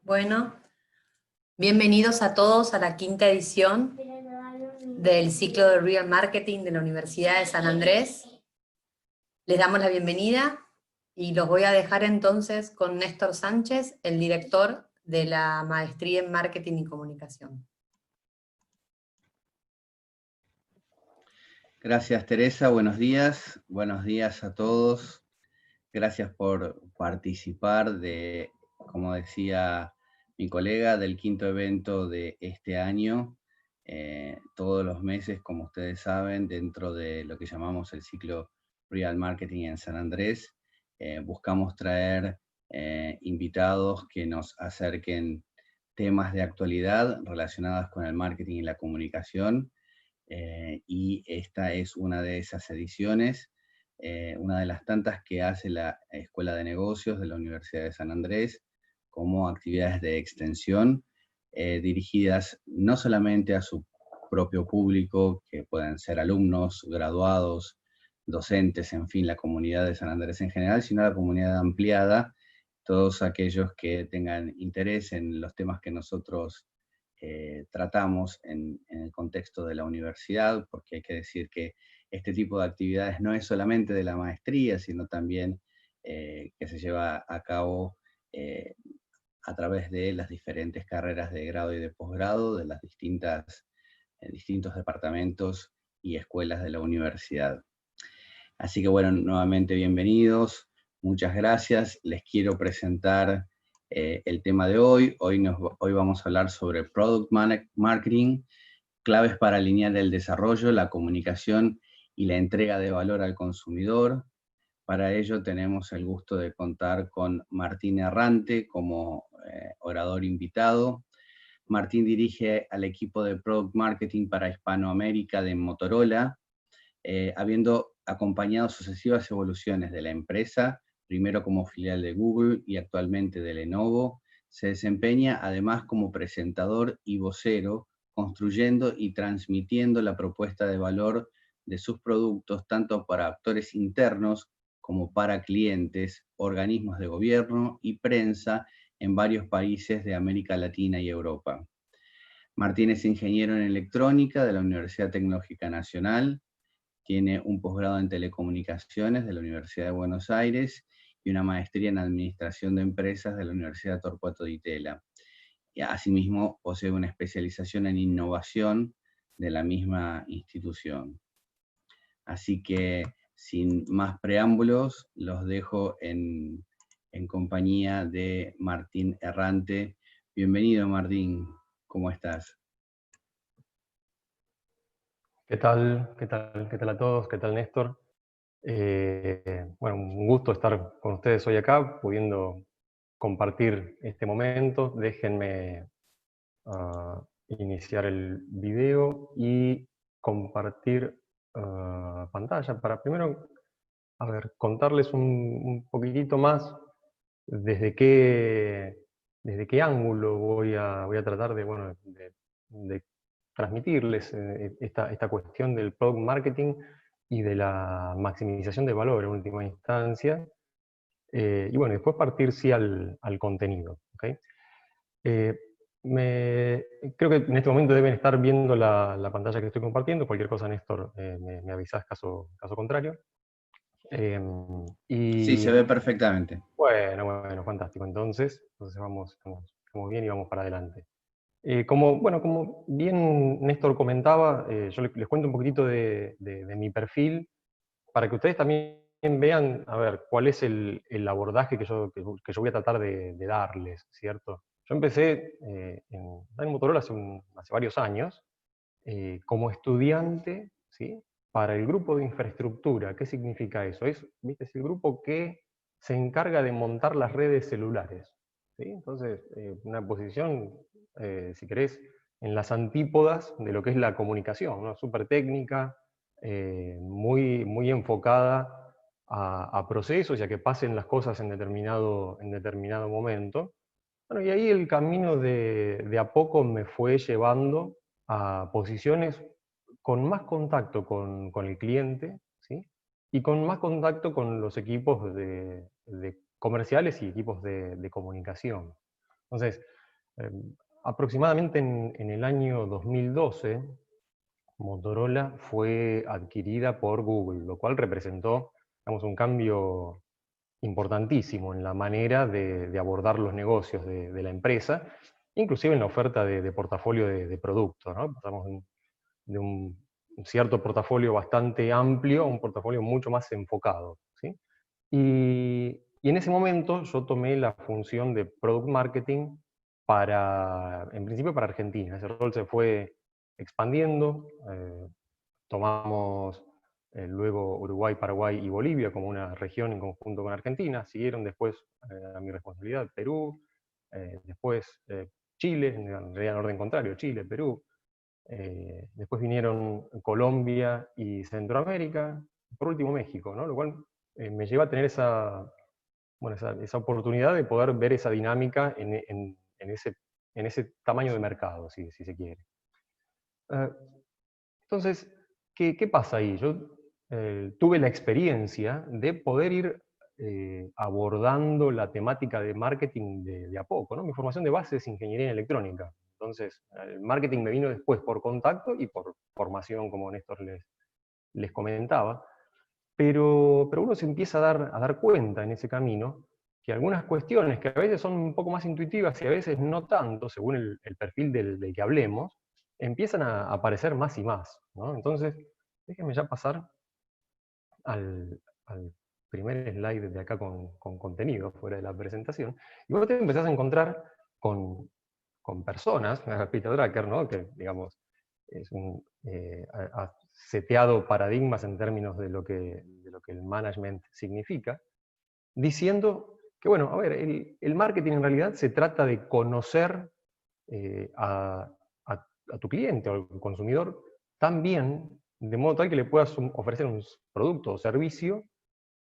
Bueno, bienvenidos a todos a la quinta edición del ciclo de Real Marketing de la Universidad de San Andrés. Les damos la bienvenida y los voy a dejar entonces con Néstor Sánchez, el director de la Maestría en Marketing y Comunicación. Gracias, Teresa. Buenos días a todos. Gracias por participar de, como decía mi colega, del quinto evento de este año. Todos los meses, como ustedes saben, dentro de lo que llamamos el ciclo Real Marketing en San Andrés, buscamos traer invitados que nos acerquen temas de actualidad relacionados con el marketing y la comunicación. Y esta es una de esas ediciones, una de las tantas que hace la Escuela de Negocios de la Universidad de San Andrés como actividades de extensión dirigidas no solamente a su propio público, que pueden ser alumnos, graduados, docentes, en fin, la comunidad de San Andrés en general, sino a la comunidad ampliada, todos aquellos que tengan interés en los temas que nosotros tratamos en el contexto de la universidad, porque hay que decir que este tipo de actividades no es solamente de la maestría, sino también que se lleva a cabo a través de las diferentes carreras de grado y de posgrado, de las distintos departamentos y escuelas de la universidad. Así que bueno, nuevamente bienvenidos, muchas gracias. Les quiero presentar el tema de hoy. Hoy vamos a hablar sobre Product Marketing, claves para alinear el desarrollo, la comunicación y la entrega de valor al consumidor. Para ello tenemos el gusto de contar con Martín Errante como orador invitado. Martín dirige al equipo de Product Marketing para Hispanoamérica de Motorola, habiendo acompañado sucesivas evoluciones de la empresa, primero como filial de Google y actualmente de Lenovo. Se desempeña además como presentador y vocero, construyendo y transmitiendo la propuesta de valor de sus productos tanto para actores internos como para clientes, organismos de gobierno y prensa en varios países de América Latina y Europa. Martín es ingeniero en electrónica de la Universidad Tecnológica Nacional, tiene un posgrado en telecomunicaciones de la Universidad de Buenos Aires y una maestría en administración de empresas de la Universidad Torcuato Di Tella. Y asimismo posee una especialización en innovación de la misma institución. Así que, sin más preámbulos, los dejo en compañía de Martín Errante. Bienvenido, Martín. ¿Cómo estás? ¿Qué tal? ¿Qué tal? ¿Qué tal a todos? ¿Qué tal, Néstor? Bueno, un gusto estar con ustedes hoy acá, pudiendo compartir este momento. Déjenme iniciar el video y compartir pantalla para primero, contarles un poquitito más desde qué ángulo voy a tratar de transmitirles esta cuestión del product marketing y de la maximización de valor en última instancia. Y bueno, después partir sí al contenido. ¿Okay? Creo que en este momento deben estar viendo la pantalla que estoy compartiendo. Cualquier cosa, Néstor, me avisás caso contrario. Sí, se ve perfectamente. Bueno, fantástico. Entonces vamos bien y vamos para adelante. Como bien Néstor comentaba, yo les cuento un poquitito de mi perfil, para que ustedes también vean, cuál es el abordaje que yo voy a tratar de darles, ¿cierto? Yo empecé en Motorola hace varios años, como estudiante, ¿sí? Para el grupo de infraestructura. ¿Qué significa eso? Es el grupo que se encarga de montar las redes celulares, ¿sí? Entonces, una posición, si querés, en las antípodas de lo que es la comunicación, ¿no? Súper técnica, muy enfocada a procesos y a que pasen las cosas en determinado momento. Bueno, y ahí el camino de a poco me fue llevando a posiciones con más contacto con el cliente, ¿sí? y con más contacto con los equipos de comerciales y equipos de comunicación. Entonces, aproximadamente en el año 2012, Motorola fue adquirida por Google, lo cual representó, digamos, un cambio importantísimo en la manera de abordar los negocios de la empresa, inclusive en la oferta de portafolio de productos, ¿no? Pasamos de un cierto portafolio bastante amplio a un portafolio mucho más enfocado, ¿sí? Y en ese momento yo tomé la función de Product Marketing en principio para Argentina. Ese rol se fue expandiendo, tomamos luego Uruguay, Paraguay y Bolivia como una región en conjunto con Argentina, siguieron después a mi responsabilidad Perú, después Chile, en realidad en orden contrario, Chile, Perú, después vinieron Colombia y Centroamérica, por último México, ¿no? Lo cual me lleva a tener esa oportunidad de poder ver esa dinámica en ese tamaño de mercado, si se quiere. Entonces, ¿qué pasa ahí? Yo tuve la experiencia de poder ir abordando la temática de marketing de a poco, ¿no? Mi formación de base es ingeniería en electrónica. Entonces, el marketing me vino después por contacto y por formación, como Néstor les comentaba. Pero uno se empieza a dar cuenta en ese camino que algunas cuestiones que a veces son un poco más intuitivas y a veces no tanto, según el perfil del que hablemos, empiezan a aparecer más y más, ¿no? Entonces, déjenme ya pasar al primer slide de acá con contenido, fuera de la presentación, y vos te empezás a encontrar con personas, Peter Drucker, ¿no? Que, digamos, es ha seteado paradigmas en términos de lo que el management significa, diciendo que, bueno, a ver, el marketing en realidad se trata de conocer a tu cliente o al consumidor tan bien, de modo tal que le puedas ofrecer un producto o servicio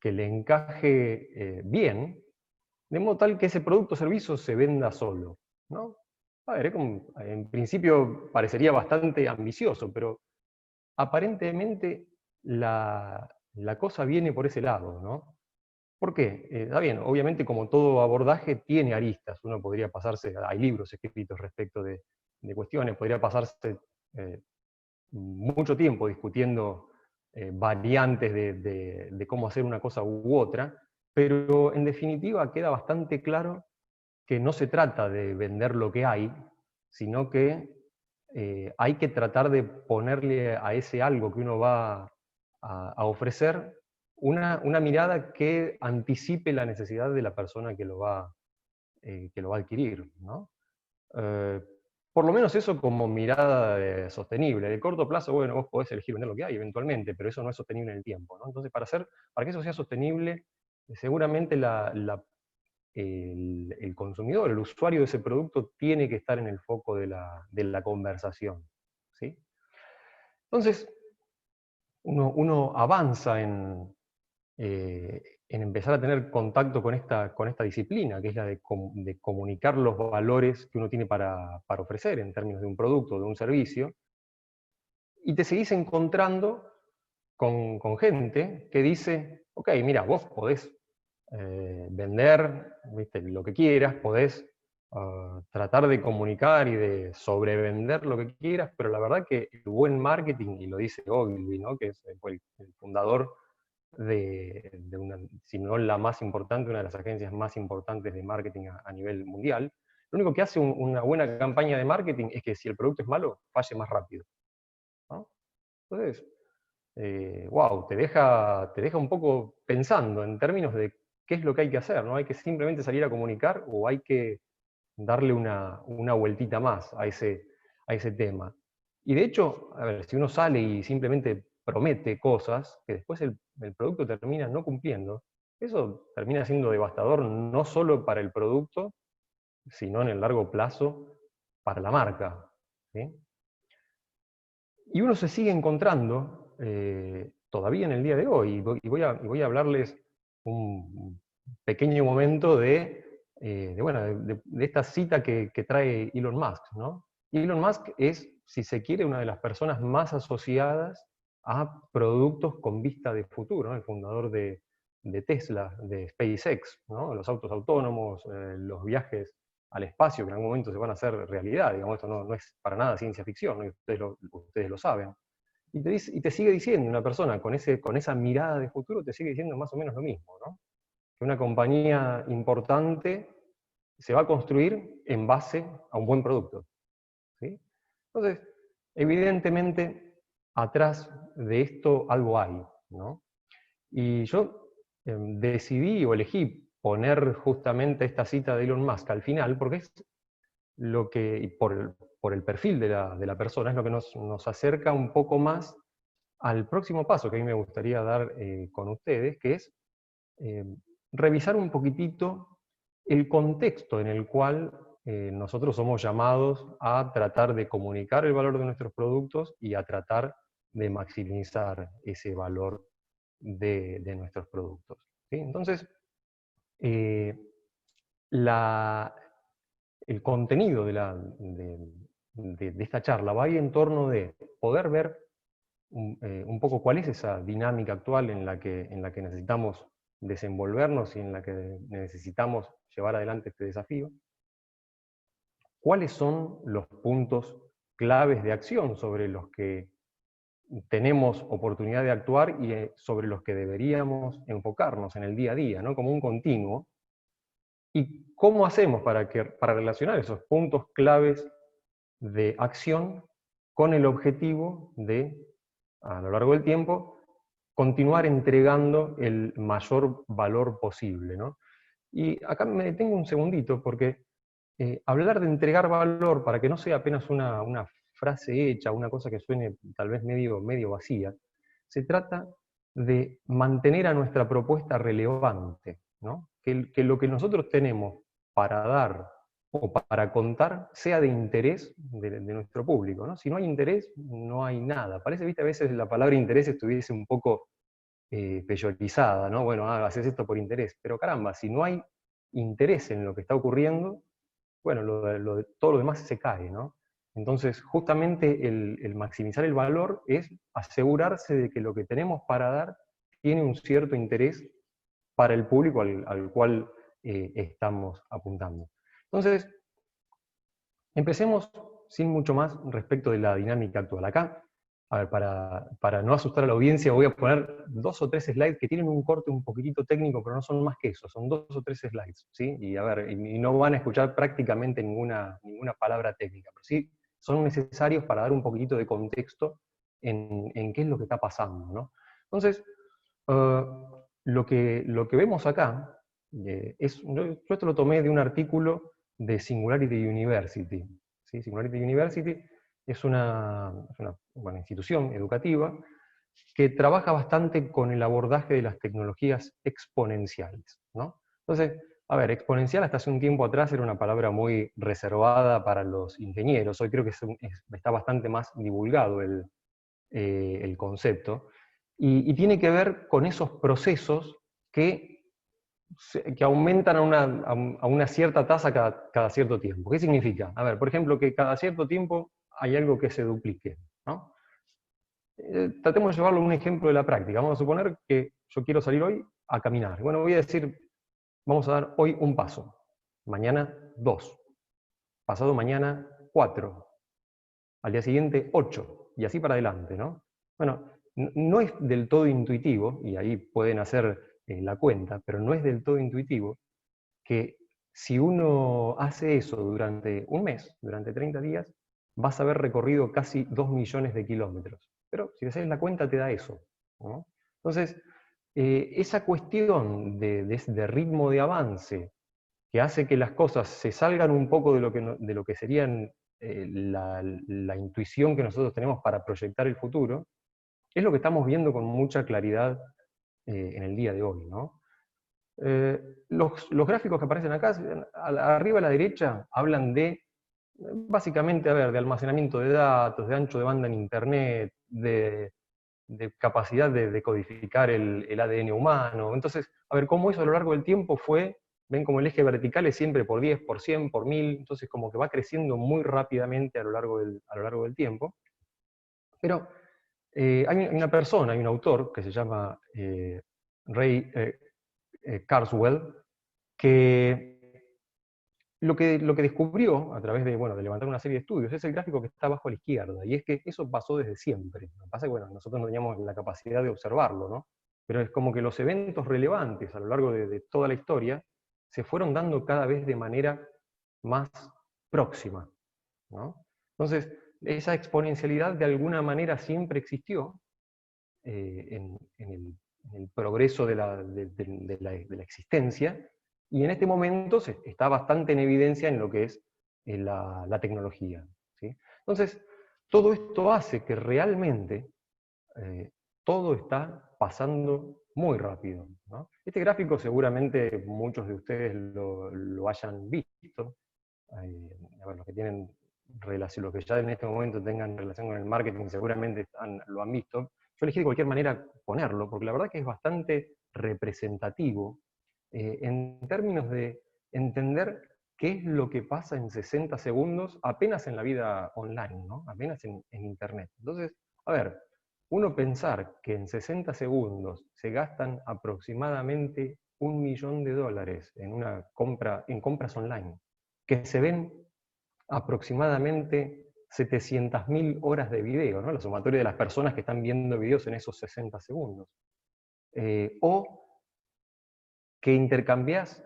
que le encaje bien, de modo tal que ese producto o servicio se venda solo, ¿no? A ver, en principio parecería bastante ambicioso, pero aparentemente la cosa viene por ese lado, ¿no? ¿Por qué? Está bien, obviamente como todo abordaje tiene aristas, uno podría pasarse, hay libros escritos respecto de cuestiones, podría pasarse mucho tiempo discutiendo variantes de cómo hacer una cosa u otra, pero en definitiva queda bastante claro que no se trata de vender lo que hay, sino que hay que tratar de ponerle a ese algo que uno va a ofrecer una mirada que anticipe la necesidad de la persona que lo va a adquirir, ¿no? Por lo menos eso como mirada sostenible. De corto plazo, bueno, vos podés elegir vender lo que hay eventualmente, pero eso no es sostenible en el tiempo, ¿no? Entonces, para que eso sea sostenible, seguramente el consumidor, el usuario de ese producto, tiene que estar en el foco de la conversación, ¿sí? Entonces, uno avanza en empezar a tener contacto con esta disciplina, que es la de comunicar los valores que uno tiene para ofrecer en términos de un producto o de un servicio, y te seguís encontrando con gente que dice, ok, mira, vos podés vender, ¿viste?, lo que quieras, podés tratar de comunicar y de sobrevender lo que quieras, pero la verdad que el buen marketing, y lo dice Ogilvy, ¿no?, que fue el fundador si no la más importante, una de las agencias más importantes de marketing a nivel mundial, lo único que hace una buena campaña de marketing es que si el producto es malo, falle más rápido, ¿no? Entonces, wow, te deja un poco pensando en términos de qué es lo que hay que hacer, ¿no? Hay que simplemente salir a comunicar o hay que darle una vueltita más a ese tema. Y de hecho, a ver, si uno sale y simplemente promete cosas que después el producto termina no cumpliendo, eso termina siendo devastador no solo para el producto, sino en el largo plazo para la marca, ¿sí? Y uno se sigue encontrando todavía en el día de hoy, y voy a hablarles un pequeño momento de esta cita que trae Elon Musk, ¿no? Elon Musk es, si se quiere, una de las personas más asociadas a productos con vista de futuro, ¿no? El fundador de Tesla, de SpaceX, ¿no? Los autos autónomos, los viajes al espacio, que en algún momento se van a hacer realidad, digamos, esto no es para nada ciencia ficción, ¿no? Ustedes lo saben. Y te sigue diciendo una persona con esa mirada de futuro, te sigue diciendo más o menos lo mismo, ¿no? Que una compañía importante se va a construir en base a un buen producto, ¿sí? Entonces, evidentemente, atrás de esto algo hay, ¿no? Y yo decidí o elegí poner justamente esta cita de Elon Musk al final, porque es lo que, y por el perfil de la persona, es lo que nos acerca un poco más al próximo paso que a mí me gustaría dar con ustedes, que es eh, revisar un poquitito el contexto en el cual nosotros somos llamados a tratar de comunicar el valor de nuestros productos y a tratar de maximizar ese valor de nuestros productos, ¿sí? Entonces, eh, el contenido de esta charla va a ir en torno de poder ver un poco cuál es esa dinámica actual en la que necesitamos desenvolvernos y en la que necesitamos llevar adelante este desafío. ¿Cuáles son los puntos claves de acción sobre los que tenemos oportunidad de actuar y sobre los que deberíamos enfocarnos en el día a día, ¿no? Como un continuo? ¿Y cómo hacemos para relacionar esos puntos claves de acción con el objetivo de, a lo largo del tiempo, continuar entregando el mayor valor posible, ¿no? Y acá me detengo un segundito, porque hablar de entregar valor, para que no sea apenas una frase hecha, una cosa que suene tal vez medio vacía, se trata de mantener a nuestra propuesta relevante, ¿no? Que lo que nosotros tenemos para dar o para contar sea de interés de nuestro público, ¿no? Si no hay interés, no hay nada. Parece, viste, a veces la palabra interés estuviese un poco peyorizada, ¿no? Bueno, haces esto por interés, pero caramba, si no hay interés en lo que está ocurriendo, bueno, todo lo demás se cae, ¿no? Entonces, justamente el maximizar el valor es asegurarse de que lo que tenemos para dar tiene un cierto interés para el público al cual estamos apuntando. Entonces, empecemos sin mucho más respecto de la dinámica actual. Acá, a ver, para no asustar a la audiencia, voy a poner 2 o 3 slides que tienen un corte un poquitito técnico, pero no son más que eso, son 2 o 3 slides, ¿sí? Y a ver, y no van a escuchar prácticamente ninguna palabra técnica, pero sí son necesarios para dar un poquitito de contexto en qué es lo que está pasando, ¿no? Entonces, lo que vemos acá, yo esto lo tomé de un artículo de Singularity University, ¿sí? Singularity University es una institución educativa que trabaja bastante con el abordaje de las tecnologías exponenciales, ¿no? Entonces, a ver, exponencial hasta hace un tiempo atrás era una palabra muy reservada para los ingenieros, hoy creo que está bastante más divulgado el concepto, y tiene que ver con esos procesos que aumentan a una cierta tasa cada cierto tiempo. ¿Qué significa? A ver, por ejemplo, que cada cierto tiempo hay algo que se duplique, ¿no? Tratemos de llevarlo a un ejemplo de la práctica. Vamos a suponer que yo quiero salir hoy a caminar. Bueno, voy a decir, vamos a dar hoy un paso, mañana 2, pasado mañana 4, al día siguiente 8, y así para adelante, ¿no? Bueno, no es del todo intuitivo, y ahí pueden hacer la cuenta, pero no es del todo intuitivo que si uno hace eso durante un mes, durante 30 días, vas a haber recorrido casi 2 millones de kilómetros. Pero si haces la cuenta te da eso, ¿no? Entonces, esa cuestión de ritmo de avance que hace que las cosas se salgan un poco de lo que serían la intuición que nosotros tenemos para proyectar el futuro, es lo que estamos viendo con mucha claridad en el día de hoy, ¿no? Los gráficos que aparecen acá, arriba a la derecha, hablan de, básicamente, a ver, de almacenamiento de datos, de ancho de banda en Internet, de capacidad de codificar el ADN humano. Entonces, a ver, cómo eso a lo largo del tiempo fue, ven como el eje vertical es siempre por 10, por 100, por 1000, entonces como que va creciendo muy rápidamente a lo largo del tiempo. Pero Hay una persona, hay un autor que se llama Ray Kurzweil, que lo que descubrió a través de, bueno, de levantar una serie de estudios es el gráfico que está abajo a la izquierda, y es que eso pasó desde siempre. Lo que pasa es que, bueno, nosotros no teníamos la capacidad de observarlo, ¿no? Pero es como que los eventos relevantes a lo largo de toda la historia se fueron dando cada vez de manera más próxima, ¿no? Entonces, esa exponencialidad de alguna manera siempre existió en el progreso de la existencia, y en este momento está bastante en evidencia en lo que es la tecnología, ¿sí? Entonces, todo esto hace que realmente todo está pasando muy rápido, ¿no? Este gráfico seguramente muchos de ustedes lo hayan visto. A ver, los que tienen relación, los que ya en este momento tengan relación con el marketing seguramente lo han visto. Yo elegí de cualquier manera ponerlo, porque la verdad que es bastante representativo en términos de entender qué es lo que pasa en 60 segundos apenas en la vida online, ¿no? Apenas en Internet. Entonces, a ver, uno pensar que en 60 segundos se gastan aproximadamente $1.000.000 en compras online, que se ven aproximadamente 700.000 horas de video, ¿no? La sumatoria de las personas que están viendo videos en esos 60 segundos. O que intercambiás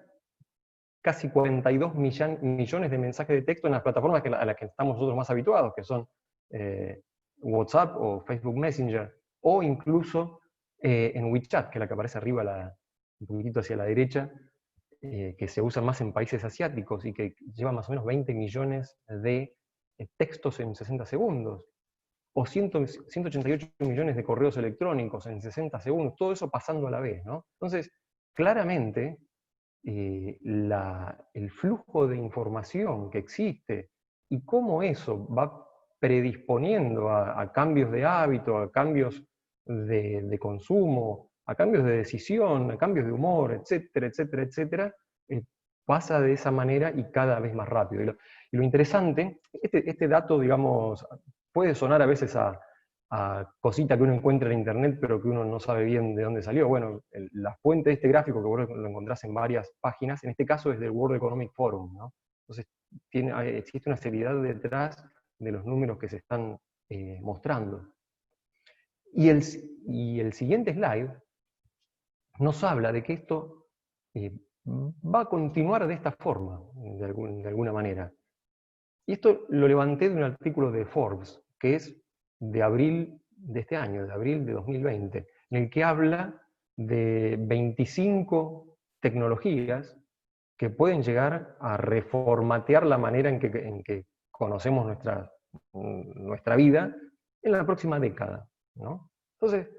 casi 42 millones de mensajes de texto en las plataformas a las que estamos nosotros más habituados, que son WhatsApp o Facebook Messenger, o incluso en WeChat, que es la que aparece arriba, un poquitito hacia la derecha, que se usa más en países asiáticos y que lleva más o menos 20 millones de textos en 60 segundos, o 188 millones de correos electrónicos en 60 segundos, todo eso pasando a la vez, ¿no? Entonces, claramente, el flujo de información que existe y cómo eso va predisponiendo a cambios de hábito, a cambios de consumo, a cambios de decisión, a cambios de humor, etcétera, etcétera, etcétera, pasa de esa manera y cada vez más rápido. Y lo interesante, este dato, digamos, puede sonar a veces a cosita que uno encuentra en internet, pero que uno no sabe bien de dónde salió. Bueno, la fuente de este gráfico, que vos lo encontrás en varias páginas, en este caso es del World Economic Forum, ¿no? Entonces, existe una seriedad detrás de los números que se están mostrando. Y el siguiente slide nos habla de que esto va a continuar de esta forma, de alguna manera. Y esto lo levanté de un artículo de Forbes, que es de abril de este año, de abril de 2020, en el que habla de 25 tecnologías que pueden llegar a reformatear la manera en que conocemos nuestra vida en la próxima década, ¿no? Entonces,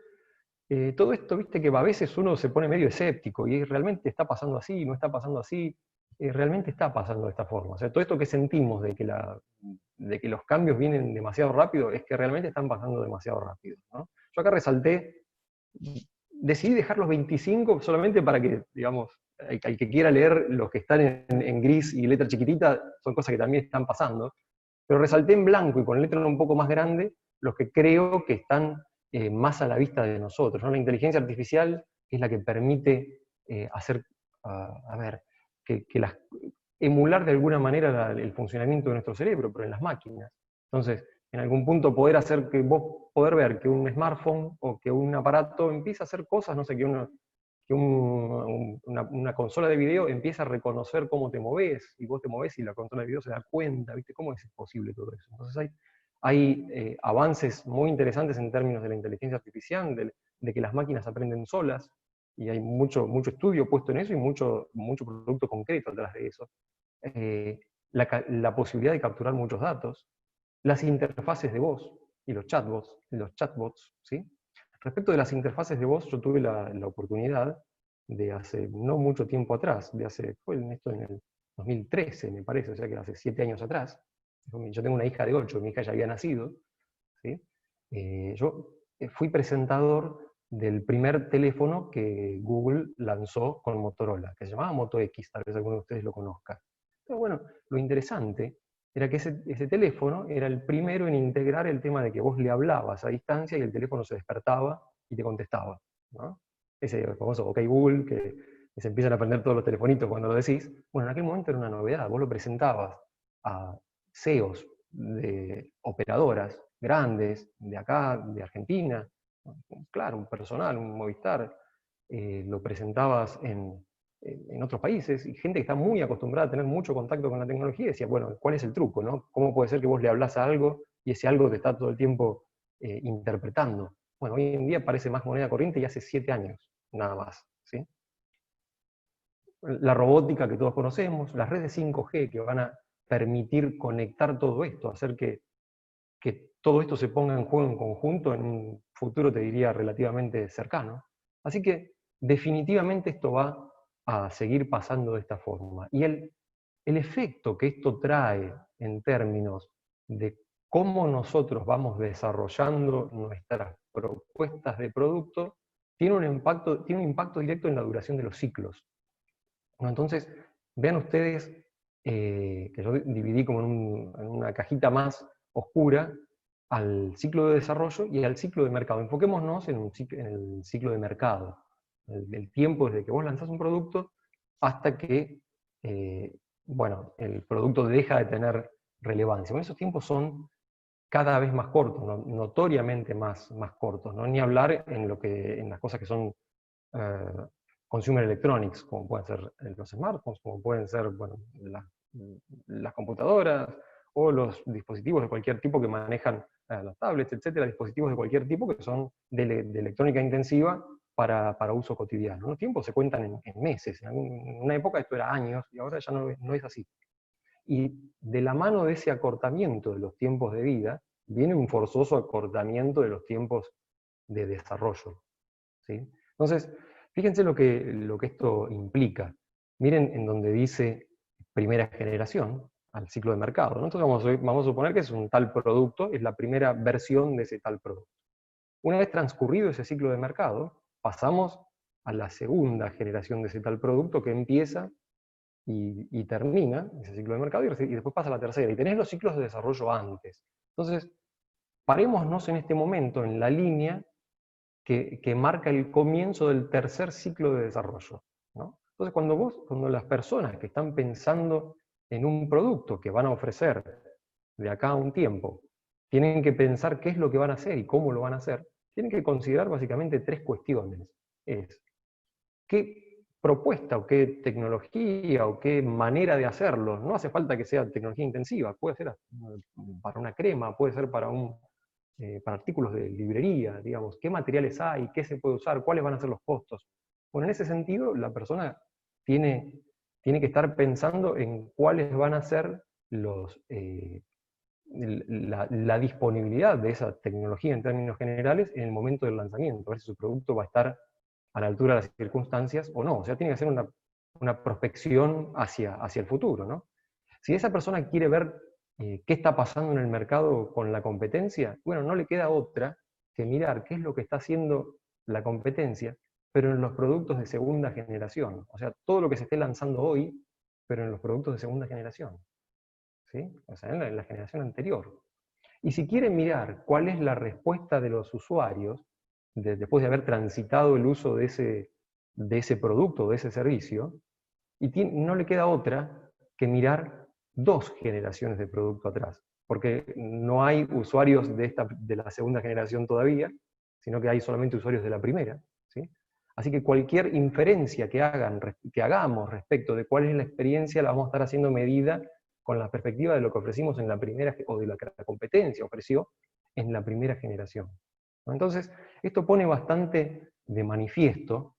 todo esto, viste que a veces uno se pone medio escéptico y realmente está pasando así, no está pasando así, realmente está pasando de esta forma. O sea, todo esto que sentimos de que los cambios vienen demasiado rápido, es que realmente están pasando demasiado rápido, ¿no? Yo acá resalté, decidí dejar los 25 solamente para que, digamos, el que quiera leer los que están en gris y letra chiquitita, son cosas que también están pasando, pero resalté en blanco y con letra un poco más grande los que creo que están más a la vista de nosotros, ¿no? La inteligencia artificial es la que permite hacer, a ver, emular de alguna manera el funcionamiento de nuestro cerebro, pero en las máquinas. Entonces, en algún punto poder hacer que vos poder ver que un smartphone o que un aparato empieza a hacer cosas, no sé, que una consola de video empieza a reconocer cómo te moves, y vos te moves y la consola de video se da cuenta, ¿viste? ¿Cómo es posible todo eso? Entonces hay avances muy interesantes en términos de la inteligencia artificial, de que las máquinas aprenden solas, y hay mucho estudio puesto en eso y mucho producto concreto detrás de eso. La posibilidad de capturar muchos datos, las interfaces de voz y los chatbots, ¿sí? Respecto de las interfaces de voz, yo tuve la oportunidad de hace no mucho tiempo atrás, fue esto en el 2013 me parece, o sea que hace 7 años atrás. Yo tengo una hija de 8, mi hija ya había nacido, ¿sí? Yo fui presentador del primer teléfono que Google lanzó con Motorola, que se llamaba Moto X, tal vez alguno de ustedes lo conozca. Pero bueno, lo interesante era que ese teléfono era el primero en integrar el tema de que vos le hablabas a distancia y el teléfono se despertaba y te contestaba, ¿no? Ese famoso OK Google, que se empiezan a aprender todos los telefonitos cuando lo decís. Bueno, en aquel momento era una novedad, vos lo presentabas a CEOs de operadoras grandes, de acá, de Argentina, claro, un personal, un Movistar, lo presentabas en otros países, y gente que está muy acostumbrada a tener mucho contacto con la tecnología, decía, bueno, ¿cuál es el truco, no? ¿Cómo puede ser que vos le hablás a algo y ese algo te está todo el tiempo interpretando? Bueno, hoy en día parece más moneda corriente y hace 7 años, nada más, ¿sí? La robótica que todos conocemos, las redes 5G que van a permitir conectar todo esto, hacer que todo esto se ponga en juego en conjunto en un futuro, te diría, relativamente cercano. Así que definitivamente esto va a seguir pasando de esta forma. Y el efecto que esto trae en términos de cómo nosotros vamos desarrollando nuestras propuestas de producto, tiene un impacto directo en la duración de los ciclos. Entonces, vean ustedes que yo dividí como en una cajita más oscura al ciclo de desarrollo y al ciclo de mercado. Enfoquémonos en el ciclo de mercado, el tiempo desde que vos lanzás un producto hasta que bueno, el producto deja de tener relevancia. Bueno, esos tiempos son cada vez más cortos, notoriamente más cortos, ¿no? Ni hablar en las cosas que son consumer electronics, como pueden ser los smartphones, como pueden ser, bueno, las computadoras, o los dispositivos de cualquier tipo que manejan las tablets, etcétera, dispositivos de cualquier tipo que son de electrónica intensiva para uso cotidiano. Los tiempos se cuentan en meses, en una época esto era años, y ahora ya no es así. Y de la mano de ese acortamiento de los tiempos de vida, viene un forzoso acortamiento de los tiempos de desarrollo, ¿sí? Entonces, fíjense lo que esto implica. Miren en donde dice primera generación, al ciclo de mercado, ¿no? Entonces vamos a suponer que es un tal producto, es la primera versión de ese tal producto. Una vez transcurrido ese ciclo de mercado, pasamos a la segunda generación de ese tal producto que empieza y termina ese ciclo de mercado y después pasa a la tercera. Y tenés los ciclos de desarrollo antes. Entonces, parémonos en este momento en la línea que marca el comienzo del tercer ciclo de desarrollo, ¿no? Entonces, cuando las personas que están pensando en un producto que van a ofrecer de acá a un tiempo, tienen que pensar qué es lo que van a hacer y cómo lo van a hacer, tienen que considerar básicamente 3 cuestiones. Es, ¿qué propuesta o qué tecnología o qué manera de hacerlo? No hace falta que sea tecnología intensiva, puede ser para una crema, puede ser para artículos de librería, digamos, qué materiales hay, qué se puede usar, cuáles van a ser los costos. Bueno, en ese sentido, la persona tiene que estar pensando en cuáles van a ser la disponibilidad de esa tecnología en términos generales en el momento del lanzamiento, a ver si su producto va a estar a la altura de las circunstancias o no. O sea, tiene que hacer una prospección hacia el futuro, ¿no? Si esa persona quiere ver qué está pasando en el mercado con la competencia, bueno, no le queda otra que mirar qué es lo que está haciendo la competencia, pero en los productos de segunda generación. O sea, todo lo que se esté lanzando hoy, pero en los productos de segunda generación, ¿sí? O sea, en la generación anterior. Y si quieren mirar cuál es la respuesta de los usuarios, después de haber transitado el uso de ese producto, de ese servicio, y no le queda otra que mirar 2 generaciones de producto atrás, porque no hay usuarios de la segunda generación todavía, sino que hay solamente usuarios de la primera, ¿sí? Así que cualquier inferencia que hagamos respecto de cuál es la experiencia, la vamos a estar haciendo medida con la perspectiva de lo que ofrecimos en la primera, o de lo que la competencia ofreció en la primera generación. Entonces, esto pone bastante de manifiesto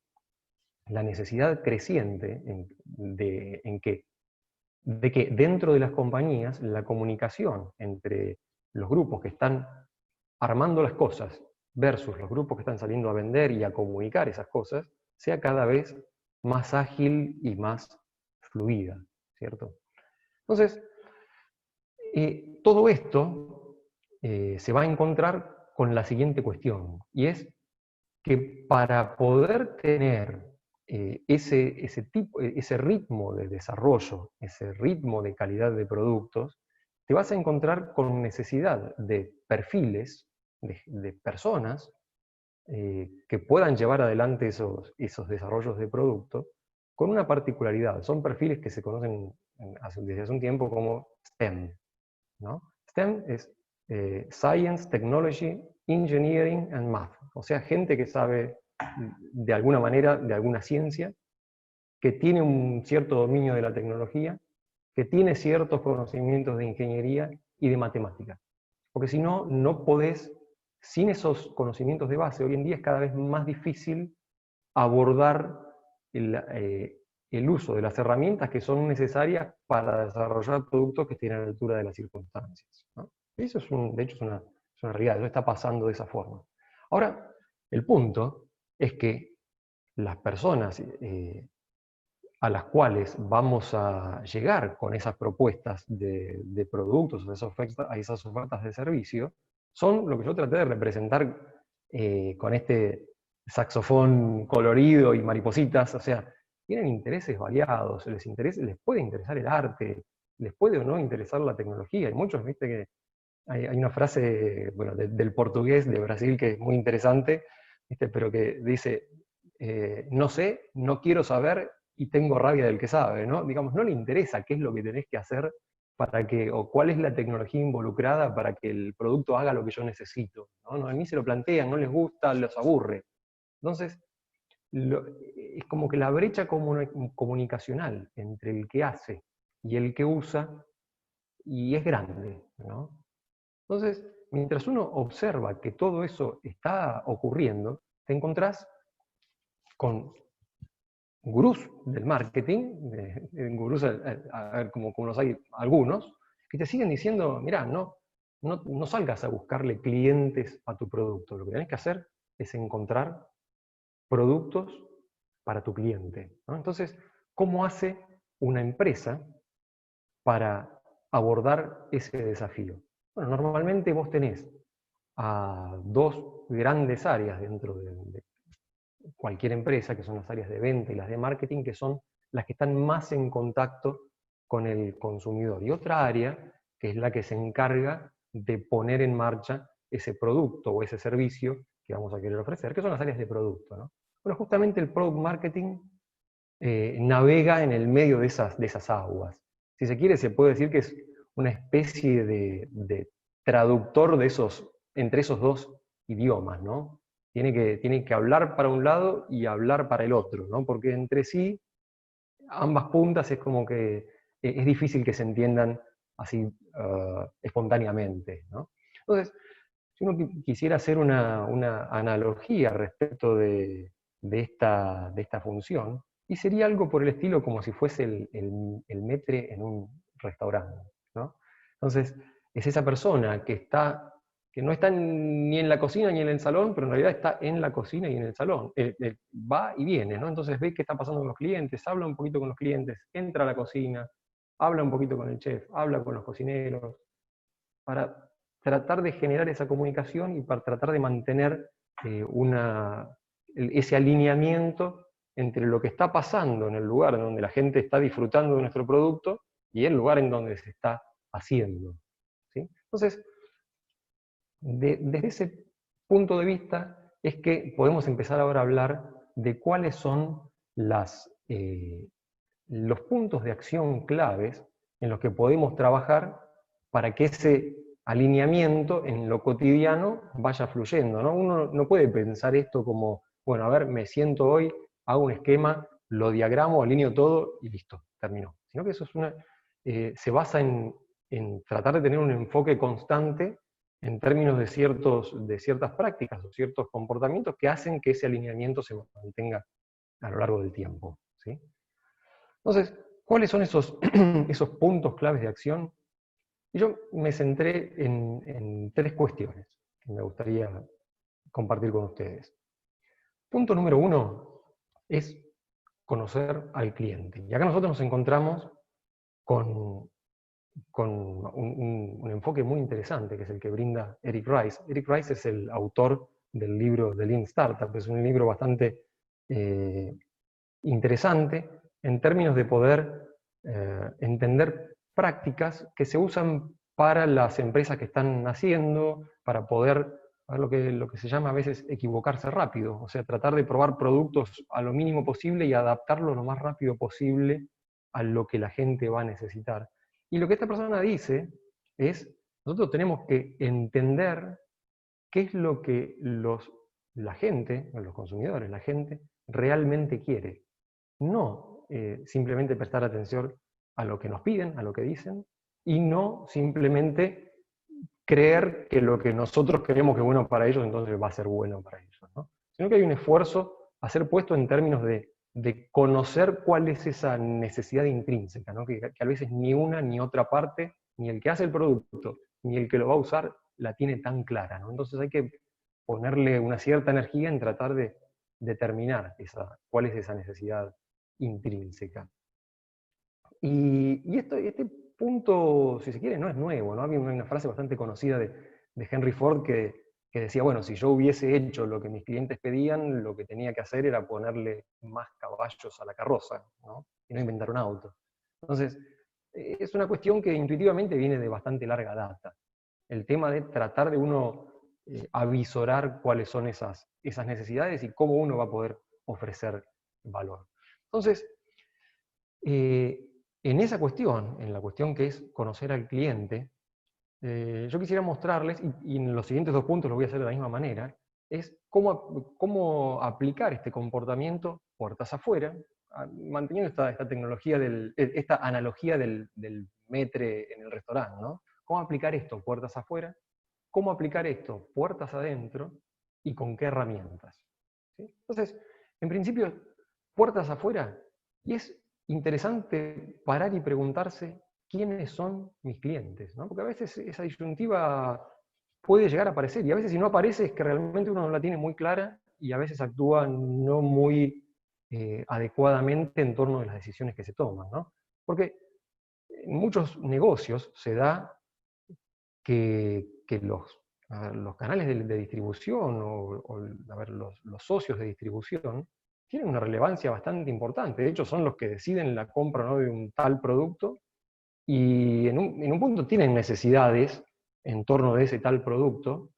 la necesidad creciente de que dentro de las compañías la comunicación entre los grupos que están armando las cosas versus los grupos que están saliendo a vender y a comunicar esas cosas sea cada vez más ágil y más fluida, ¿cierto? Entonces, todo esto se va a encontrar con la siguiente cuestión, y es que para poder tener ese ritmo de desarrollo, ese ritmo de calidad de productos, te vas a encontrar con necesidad de perfiles, de personas que puedan llevar adelante esos desarrollos de producto, con una particularidad. Son perfiles que se conocen desde hace un tiempo como STEM, ¿no? STEM es Science, Technology, Engineering and Math. O sea, gente que sabe de alguna manera, de alguna ciencia, que tiene un cierto dominio de la tecnología, que tiene ciertos conocimientos de ingeniería y de matemática. Porque si no, no podés, sin esos conocimientos de base, hoy en día es cada vez más difícil abordar el uso de las herramientas que son necesarias para desarrollar productos que estén a la altura de las circunstancias, ¿no? Eso de hecho es una realidad, eso está pasando de esa forma. Ahora, el punto es que las personas a las cuales vamos a llegar con esas propuestas de productos, a esas ofertas de servicio, son lo que yo traté de representar con este saxofón colorido y maripositas. O sea, tienen intereses variados, les puede interesar el arte, les puede o no interesar la tecnología. Y muchos, viste que hay una frase, bueno, del portugués de Brasil que es muy interesante, ¿viste? Pero que dice, no sé, no quiero saber y tengo rabia del que sabe, ¿no? Digamos, no le interesa qué es lo que tenés que hacer o cuál es la tecnología involucrada para que el producto haga lo que yo necesito, ¿no? A mí se lo plantean, no les gusta, los aburre. Entonces, es como que la brecha comunicacional entre el que hace y el que usa, y es grande, ¿no? Entonces, mientras uno observa que todo eso está ocurriendo, te encontrás con gurús del marketing, gurús como los hay algunos, que te siguen diciendo, mirá, no salgas a buscarle clientes a tu producto, lo que tenés que hacer es encontrar productos para tu cliente, ¿no? Entonces, ¿cómo hace una empresa para abordar ese desafío? Bueno, normalmente vos tenés a dos grandes áreas dentro de cualquier empresa, que son las áreas de venta y las de marketing, que son las que están más en contacto con el consumidor. Y otra área, que es la que se encarga de poner en marcha ese producto o ese servicio que vamos a querer ofrecer, que son las áreas de producto, ¿no? Bueno, justamente el product marketing navega en el medio de esas aguas. Si se quiere, se puede decir que es una especie de traductor entre esos dos idiomas, ¿no? Tiene que hablar para un lado y hablar para el otro, ¿no? Porque entre sí, ambas puntas es como que es difícil que se entiendan así espontáneamente, ¿no? Entonces, si uno quisiera hacer una analogía respecto de esta función, y sería algo por el estilo como si fuese el maître en un restaurante, ¿no? Entonces, es esa persona que no está ni en la cocina ni en el salón, pero en realidad está en la cocina y en el salón. Va y viene, ¿no? Entonces ve qué está pasando con los clientes, habla un poquito con los clientes, entra a la cocina, habla un poquito con el chef, habla con los cocineros, para tratar de generar esa comunicación y para tratar de mantener ese alineamiento entre lo que está pasando en el lugar donde la gente está disfrutando de nuestro producto y el lugar en donde se está haciendo, ¿sí? Entonces, desde ese punto de vista es que podemos empezar ahora a hablar de cuáles son los puntos de acción claves en los que podemos trabajar para que ese alineamiento en lo cotidiano vaya fluyendo, ¿no? Uno no puede pensar esto como, bueno, a ver, me siento hoy, hago un esquema, lo diagramo, alineo todo y listo, terminó. Sino que eso se basa en tratar de tener un enfoque constante en términos de ciertas prácticas o ciertos comportamientos que hacen que ese alineamiento se mantenga a lo largo del tiempo, ¿sí? Entonces, ¿cuáles son esos puntos claves de acción? Y yo me centré en tres cuestiones que me gustaría compartir con ustedes. Punto número 1 es conocer al cliente. Y acá nosotros nos encontramos con un enfoque muy interesante, que es el que brinda Eric Rice. Eric Rice es el autor del libro The Lean Startup, es un libro bastante interesante en términos de poder entender prácticas que se usan para las empresas que están haciendo, para poder lo que se llama a veces equivocarse rápido, o sea, tratar de probar productos a lo mínimo posible y adaptarlo lo más rápido posible a lo que la gente va a necesitar. Y lo que esta persona dice es, nosotros tenemos que entender qué es lo que la gente, los consumidores, la gente, realmente quiere. No simplemente prestar atención a lo que nos piden, a lo que dicen, y no simplemente creer que lo que nosotros creemos que es bueno para ellos, entonces va a ser bueno para ellos, ¿no? Sino que hay un esfuerzo a ser puesto en términos de conocer cuál es esa necesidad intrínseca, ¿no? Que a veces ni una ni otra parte, ni el que hace el producto, ni el que lo va a usar, la tiene tan clara, ¿no? Entonces hay que ponerle una cierta energía en tratar de determinar cuál es esa necesidad intrínseca. Y este punto, si se quiere, no es nuevo, ¿no? Había una frase bastante conocida de Henry Ford que decía, bueno, si yo hubiese hecho lo que mis clientes pedían, lo que tenía que hacer era ponerle más caballos a la carroza, ¿no? Y no inventar un auto. Entonces, es una cuestión que intuitivamente viene de bastante larga data. El tema de tratar de uno avisorar cuáles son esas necesidades y cómo uno va a poder ofrecer valor. Entonces, en esa cuestión, en la cuestión que es conocer al cliente, yo quisiera mostrarles, y en los siguientes 2 puntos lo voy a hacer de la misma manera, es cómo aplicar este comportamiento puertas afuera, manteniendo esta tecnología, esta analogía del metre en el restaurante, ¿no? ¿Cómo aplicar esto puertas afuera? ¿Cómo aplicar esto puertas adentro? ¿Y con qué herramientas? ¿Sí? Entonces, en principio, puertas afuera, y es interesante parar y preguntarse quiénes son mis clientes, ¿no? Porque a veces esa disyuntiva puede llegar a aparecer, y a veces si no aparece es que realmente uno no la tiene muy clara, y a veces actúa no muy adecuadamente en torno de las decisiones que se toman, ¿no? Porque en muchos negocios se da que los canales de distribución los socios de distribución tienen una relevancia bastante importante. De hecho, son los que deciden la compra, ¿no?, de un tal producto, y en un punto tienen necesidades en torno de ese tal producto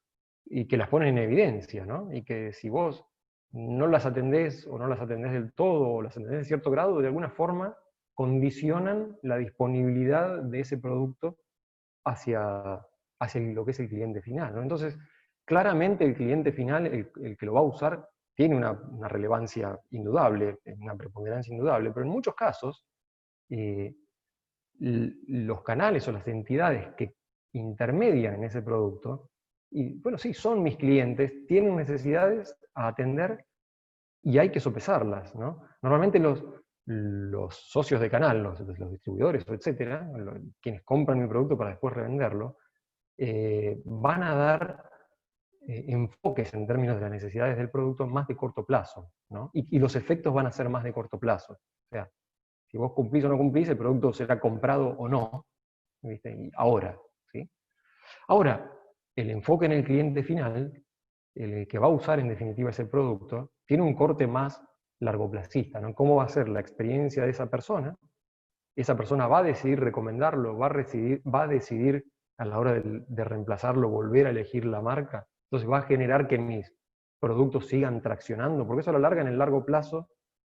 y que las ponen en evidencia, ¿no? Y que si vos no las atendés o no las atendés del todo o las atendés en cierto grado, de alguna forma condicionan la disponibilidad de ese producto hacia lo que es el cliente final, ¿no? Entonces, claramente el cliente final, el que lo va a usar, tiene una relevancia indudable, una preponderancia indudable, pero en muchos casos, los canales o las entidades que intermedian en ese producto, y bueno, sí, son mis clientes, tienen necesidades a atender y hay que sopesarlas, ¿no? Normalmente los socios de canal, los distribuidores, etcétera, quienes compran mi producto para después revenderlo, van a dar enfoques en términos de las necesidades del producto más de corto plazo, ¿no? Y los efectos van a ser más de corto plazo. O sea, si vos cumplís o no cumplís, el producto será comprado o no, ¿viste? Y ahora, ¿sí? Ahora, el enfoque en el cliente final, el que va a usar en definitiva ese producto, tiene un corte más largoplacista, ¿no? ¿Cómo va a ser la experiencia de esa persona? Esa persona va a decidir recomendarlo, va a decidir a la hora de reemplazarlo, volver a elegir la marca. Entonces va a generar que mis productos sigan traccionando, porque eso a la larga, en el largo plazo,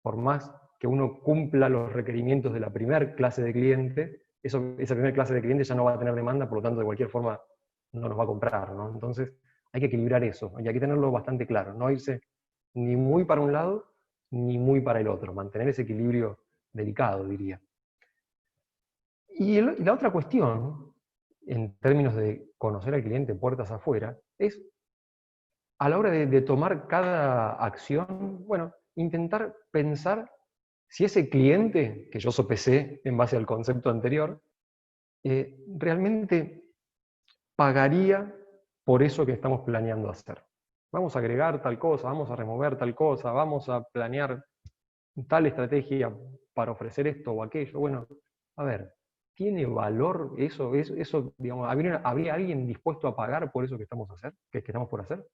por más que uno cumpla los requerimientos de la primera clase de cliente, esa primera clase de cliente ya no va a tener demanda, por lo tanto de cualquier forma no nos va a comprar, ¿no? Entonces hay que equilibrar eso, y hay que tenerlo bastante claro, no irse ni muy para un lado, ni muy para el otro, mantener ese equilibrio delicado, diría. Y la otra cuestión, en términos de conocer al cliente puertas afuera, es a la hora de tomar cada acción, bueno, intentar pensar si ese cliente, que yo sopesé en base al concepto anterior, realmente pagaría por eso que estamos planeando hacer. Vamos a agregar tal cosa, vamos a remover tal cosa, vamos a planear tal estrategia para ofrecer esto o aquello. Bueno, a ver, ¿tiene valor eso? Digamos, ¿habría alguien dispuesto a pagar por eso que estamos por hacer?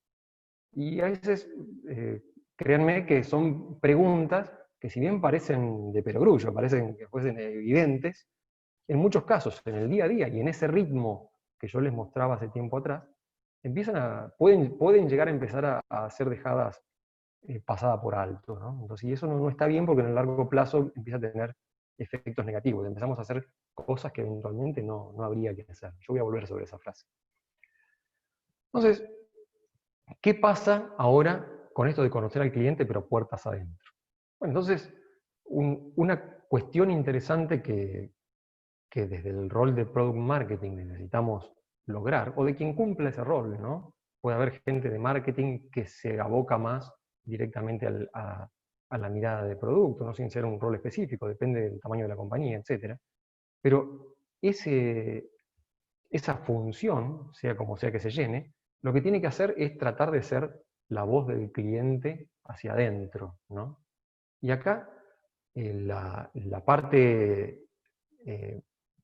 Y a veces, créanme que son preguntas que, si bien parecen de perogrullo, parecen que fuesen evidentes, en muchos casos, en el día a día y en ese ritmo que yo les mostraba hace tiempo atrás, pueden llegar a empezar a ser dejadas pasada por alto, ¿no? Entonces, y eso no está bien porque en el largo plazo empieza a tener efectos negativos. Empezamos a hacer cosas que eventualmente no habría que hacer. Yo voy a volver sobre esa frase. Entonces, ¿qué pasa ahora con esto de conocer al cliente pero puertas adentro? Bueno, entonces, una cuestión interesante que desde el rol de Product Marketing necesitamos lograr, o de quien cumple ese rol, ¿no? Puede haber gente de marketing que se aboca más directamente a la mirada de producto, no sin ser un rol específico, depende del tamaño de la compañía, etc. Pero esa función, sea como sea que se llene, lo que tiene que hacer es tratar de ser la voz del cliente hacia adentro, ¿no? Y acá la parte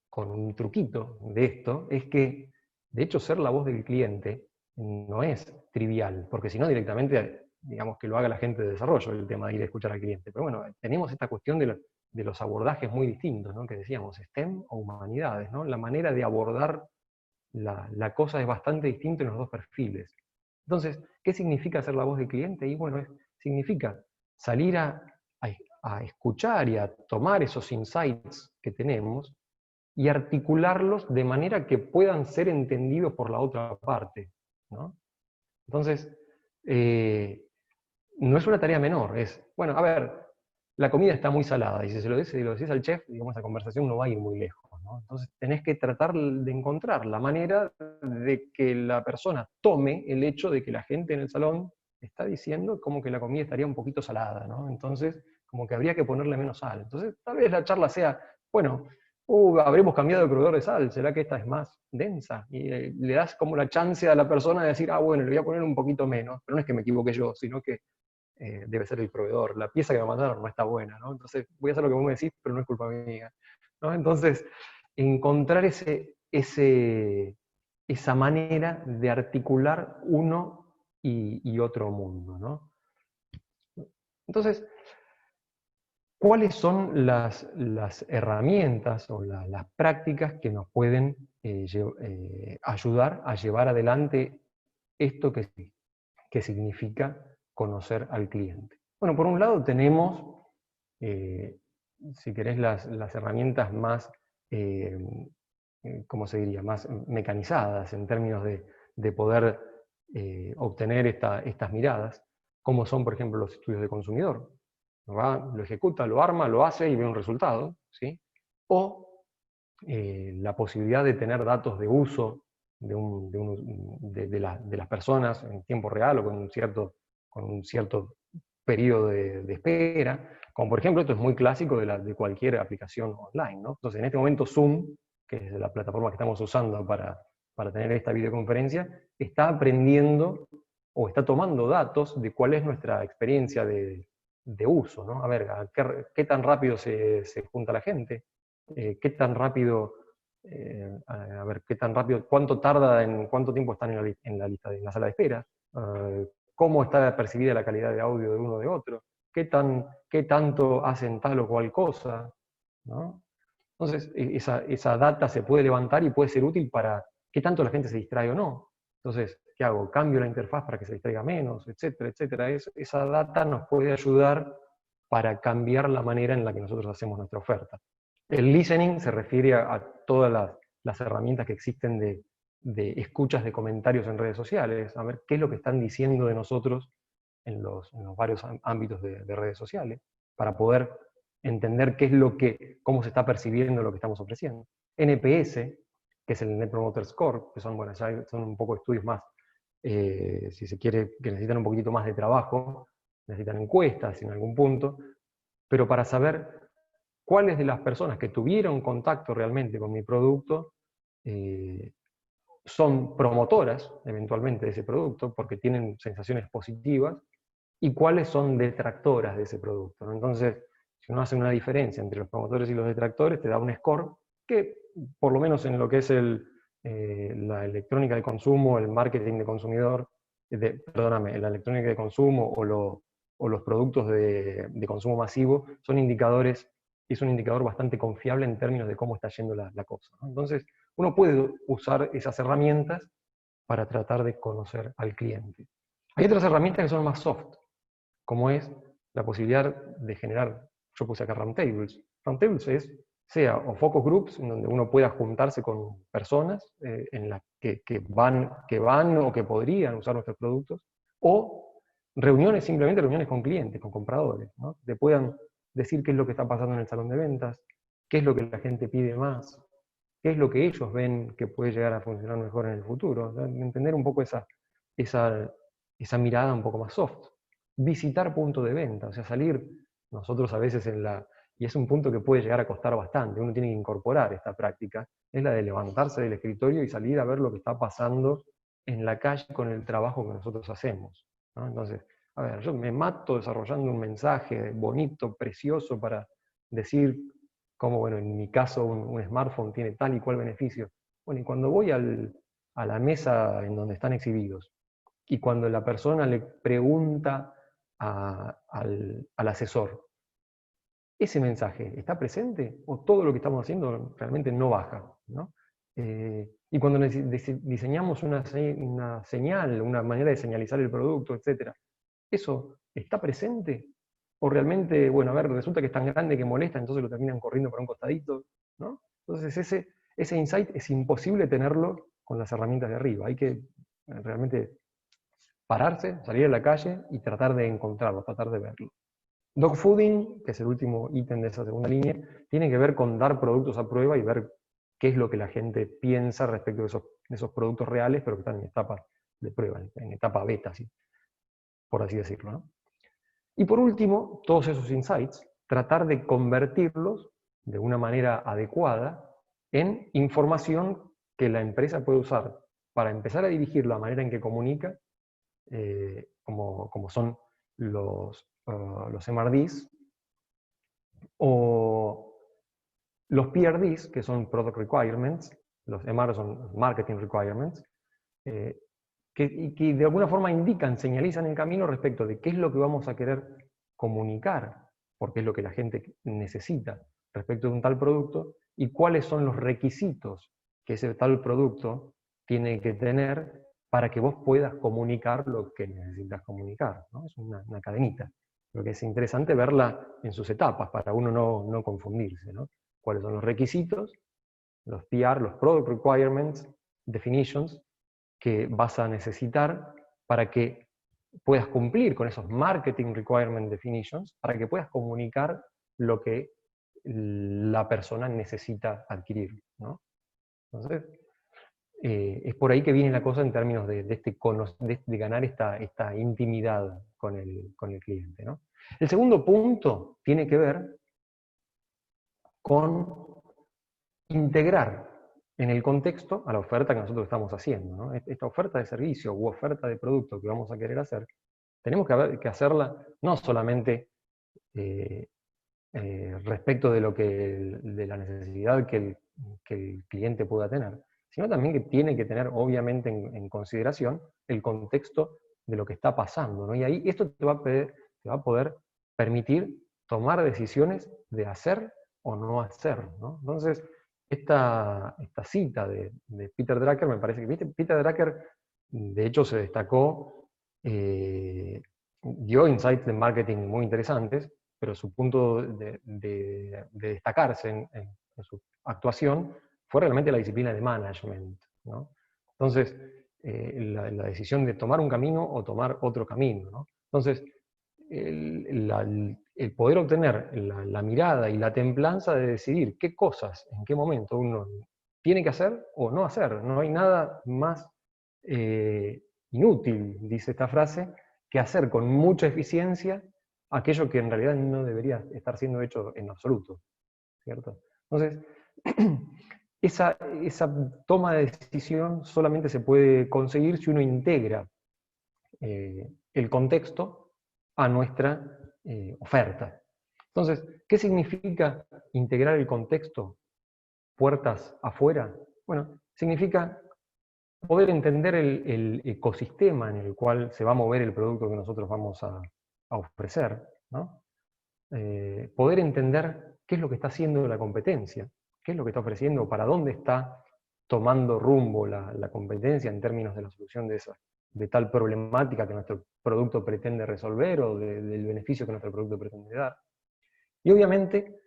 con un truquito de esto es que, de hecho, ser la voz del cliente no es trivial, porque si no directamente, digamos que lo haga la gente de desarrollo, el tema de ir a escuchar al cliente. Pero bueno, tenemos esta cuestión de los abordajes muy distintos, ¿no? Que decíamos, STEM o humanidades, ¿no? La manera de abordar la cosa es bastante distinta en los dos perfiles. Entonces, ¿qué significa ser la voz del cliente? Y bueno, significa salir a escuchar y a tomar esos insights que tenemos y articularlos de manera que puedan ser entendidos por la otra parte, ¿no? Entonces, no es una tarea menor, bueno, a ver, la comida está muy salada, y si lo decís al chef, digamos, la conversación no va a ir muy lejos, ¿no? Entonces tenés que tratar de encontrar la manera de que la persona tome el hecho de que la gente en el salón está diciendo como que la comida estaría un poquito salada, ¿no? Entonces, como que habría que ponerle menos sal. Entonces, tal vez la charla sea, bueno, habremos cambiado de proveedor de sal, ¿será que esta es más densa? Y le das como la chance a la persona de decir, bueno, le voy a poner un poquito menos, pero no es que me equivoque yo, sino que debe ser el proveedor. La pieza que me mandaron no está buena, ¿no? Entonces voy a hacer lo que vos me decís, pero no es culpa mía, ¿no? Entonces, encontrar esa manera de articular uno y otro mundo, ¿no? Entonces, ¿cuáles son las herramientas o las prácticas que nos pueden ayudar a llevar adelante esto que significa conocer al cliente? Bueno, por un lado tenemos, si querés, las herramientas más, ¿cómo se diría?, más mecanizadas en términos de poder obtener estas miradas, como son, por ejemplo, los estudios de consumidor. Lo ejecuta, lo arma, lo hace y ve un resultado, ¿sí? O la posibilidad de tener datos de uso de las personas en tiempo real o con un cierto periodo de espera, como por ejemplo, esto es muy clásico de cualquier aplicación online, ¿no? Entonces, en este momento Zoom, que es la plataforma que estamos usando para tener esta videoconferencia, está aprendiendo o está tomando datos de cuál es nuestra experiencia de uso, ¿no? A ver, ¿qué tan rápido se junta la gente? ¿Qué tan rápido, cuánto tarda, cuánto tiempo están en la sala de espera? ¿Cómo está percibida la calidad de audio de uno de otro? ¿Qué tanto hacen tal o cual cosa? ¿No? Entonces, esa data se puede levantar y puede ser útil para qué tanto la gente se distrae o no. Entonces, ¿qué hago? ¿Cambio la interfaz para que se distraiga menos? Etcétera, etcétera. Esa data nos puede ayudar para cambiar la manera en la que nosotros hacemos nuestra oferta. El listening se refiere a todas las herramientas que existen de escuchas de comentarios en redes sociales, a ver qué es lo que están diciendo de nosotros en los varios ámbitos de redes sociales, para poder entender cómo se está percibiendo lo que estamos ofreciendo. NPS, que es el Net Promoter Score, que son un poco estudios más, si se quiere, que necesitan un poquitito más de trabajo, necesitan encuestas en algún punto, pero para saber cuáles de las personas que tuvieron contacto realmente con mi producto son promotoras eventualmente de ese producto porque tienen sensaciones positivas y cuáles son detractoras de ese producto, ¿no? Entonces, si uno hace una diferencia entre los promotores y los detractores, te da un score que, por lo menos en lo que es la electrónica de consumo, el marketing de consumidor, la electrónica de consumo o los productos de consumo masivo, es un indicador bastante confiable en términos de cómo está yendo la cosa, ¿no? Entonces, uno puede usar esas herramientas para tratar de conocer al cliente. Hay otras herramientas que son más soft, como es la posibilidad de generar, yo puse acá roundtables. Roundtables sea o focus groups, en donde uno pueda juntarse con personas en las que van o que podrían usar nuestros productos, o reuniones, simplemente reuniones con clientes, con compradores, ¿no? Que puedan decir qué es lo que está pasando en el salón de ventas, qué es lo que la gente pide más, qué es lo que ellos ven que puede llegar a funcionar mejor en el futuro. O sea, entender un poco esa mirada un poco más soft. Visitar puntos de venta, o sea, salir nosotros a veces y es un punto que puede llegar a costar bastante, uno tiene que incorporar esta práctica, es la de levantarse del escritorio y salir a ver lo que está pasando en la calle con el trabajo que nosotros hacemos, ¿no? Entonces, a ver, yo me mato desarrollando un mensaje bonito, precioso, para decir cómo, bueno, en mi caso un smartphone tiene tal y cual beneficio. Bueno, y cuando voy a la mesa en donde están exhibidos, y cuando la persona le pregunta al asesor, ¿ese mensaje está presente o todo lo que estamos haciendo realmente no baja, ¿no? Y cuando diseñamos una señal, una manera de señalizar el producto, etc., ¿eso está presente? O realmente, bueno, a ver, resulta que es tan grande que molesta, entonces lo terminan corriendo para un costadito, ¿no? Entonces ese insight es imposible tenerlo con las herramientas de arriba. Hay que realmente pararse, salir a la calle y tratar de encontrarlo, tratar de verlo. Dogfooding, que es el último ítem de esa segunda línea, tiene que ver con dar productos a prueba y ver qué es lo que la gente piensa respecto de esos productos reales, pero que están en etapa de prueba, en etapa beta, ¿sí? Por así decirlo, ¿no? Y por último, todos esos insights, tratar de convertirlos de una manera adecuada en información que la empresa puede usar para empezar a dirigir la manera en que comunica, como son los MRDs, o los PRDs, que son Product Requirements, los MR son Marketing Requirements, que de alguna forma indican, señalizan el camino respecto de qué es lo que vamos a querer comunicar, porque es lo que la gente necesita respecto de un tal producto, y cuáles son los requisitos que ese tal producto tiene que tener para que vos puedas comunicar lo que necesitas comunicar, ¿no? Es una cadenita. Lo que es interesante verla en sus etapas, para uno no confundirse, ¿no? ¿Cuáles son los requisitos? Los PR, los Product Requirements, Definitions, que vas a necesitar para que puedas cumplir con esos Marketing Requirement Definitions, para que puedas comunicar lo que la persona necesita adquirir, ¿no? Entonces, es por ahí que viene la cosa en términos de ganar esta intimidad con el cliente, ¿no? El segundo punto tiene que ver con integrar en el contexto a la oferta que nosotros estamos haciendo, ¿no? Esta oferta de servicio u oferta de producto que vamos a querer hacer, tenemos que hacerla no solamente respecto de la necesidad que el cliente pueda tener, sino también que tiene que tener obviamente en consideración el contexto de lo que está pasando, ¿no? Y ahí esto te va a poder permitir tomar decisiones de hacer o no hacer, ¿no? Entonces, esta cita de Peter Drucker, me parece que, ¿viste? Peter Drucker, de hecho, se destacó, dio insights de marketing muy interesantes, pero su punto de destacarse en su actuación fue realmente la disciplina de management, ¿no? Entonces, la decisión de tomar un camino o tomar otro camino, ¿no? Entonces, el poder obtener la mirada y la templanza de decidir qué cosas, en qué momento uno tiene que hacer o no hacer. No hay nada más inútil, dice esta frase, que hacer con mucha eficiencia aquello que en realidad no debería estar siendo hecho en absoluto, ¿cierto? Entonces, esa toma de decisión solamente se puede conseguir si uno integra el contexto a nuestra oferta. Entonces, ¿qué significa integrar el contexto puertas afuera? Bueno, significa poder entender el ecosistema en el cual se va a mover el producto que nosotros vamos a ofrecer, ¿no? Poder entender qué es lo que está haciendo la competencia, qué es lo que está ofreciendo, para dónde está tomando rumbo la competencia en términos de la solución de tal problemática que nuestro producto pretende resolver o del beneficio que nuestro producto pretende dar. Y obviamente,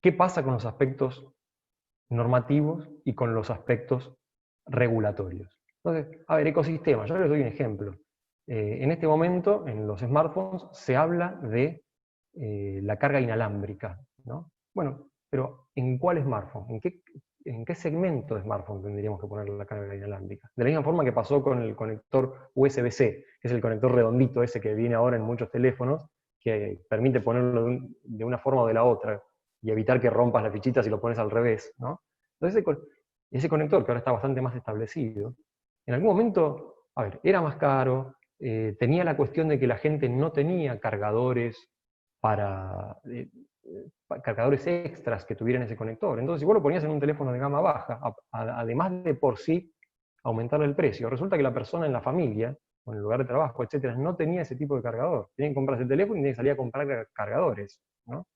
¿qué pasa con los aspectos normativos y con los aspectos regulatorios? Entonces, a ver, ecosistema, yo les doy un ejemplo. En este momento, en los smartphones, se habla de la carga inalámbrica, ¿no? Bueno, pero ¿en cuál smartphone? ¿En qué segmento de smartphone tendríamos que poner la carga inalámbrica? De la misma forma que pasó con el conector USB-C, que es el conector redondito ese que viene ahora en muchos teléfonos, que permite ponerlo de una forma o de la otra, y evitar que rompas la fichita si lo pones al revés, ¿no? Entonces ese conector, que ahora está bastante más establecido, en algún momento, a ver, era más caro, tenía la cuestión de que la gente no tenía cargadores cargadores extras que tuvieran ese conector. Entonces, si vos lo ponías en un teléfono de gama baja, además de por sí aumentar el precio, resulta que la persona en la familia, o en el lugar de trabajo, etcétera, no tenía ese tipo de cargador. Tenían que comprarse el teléfono y tenían que salir a comprar cargadores, ¿no?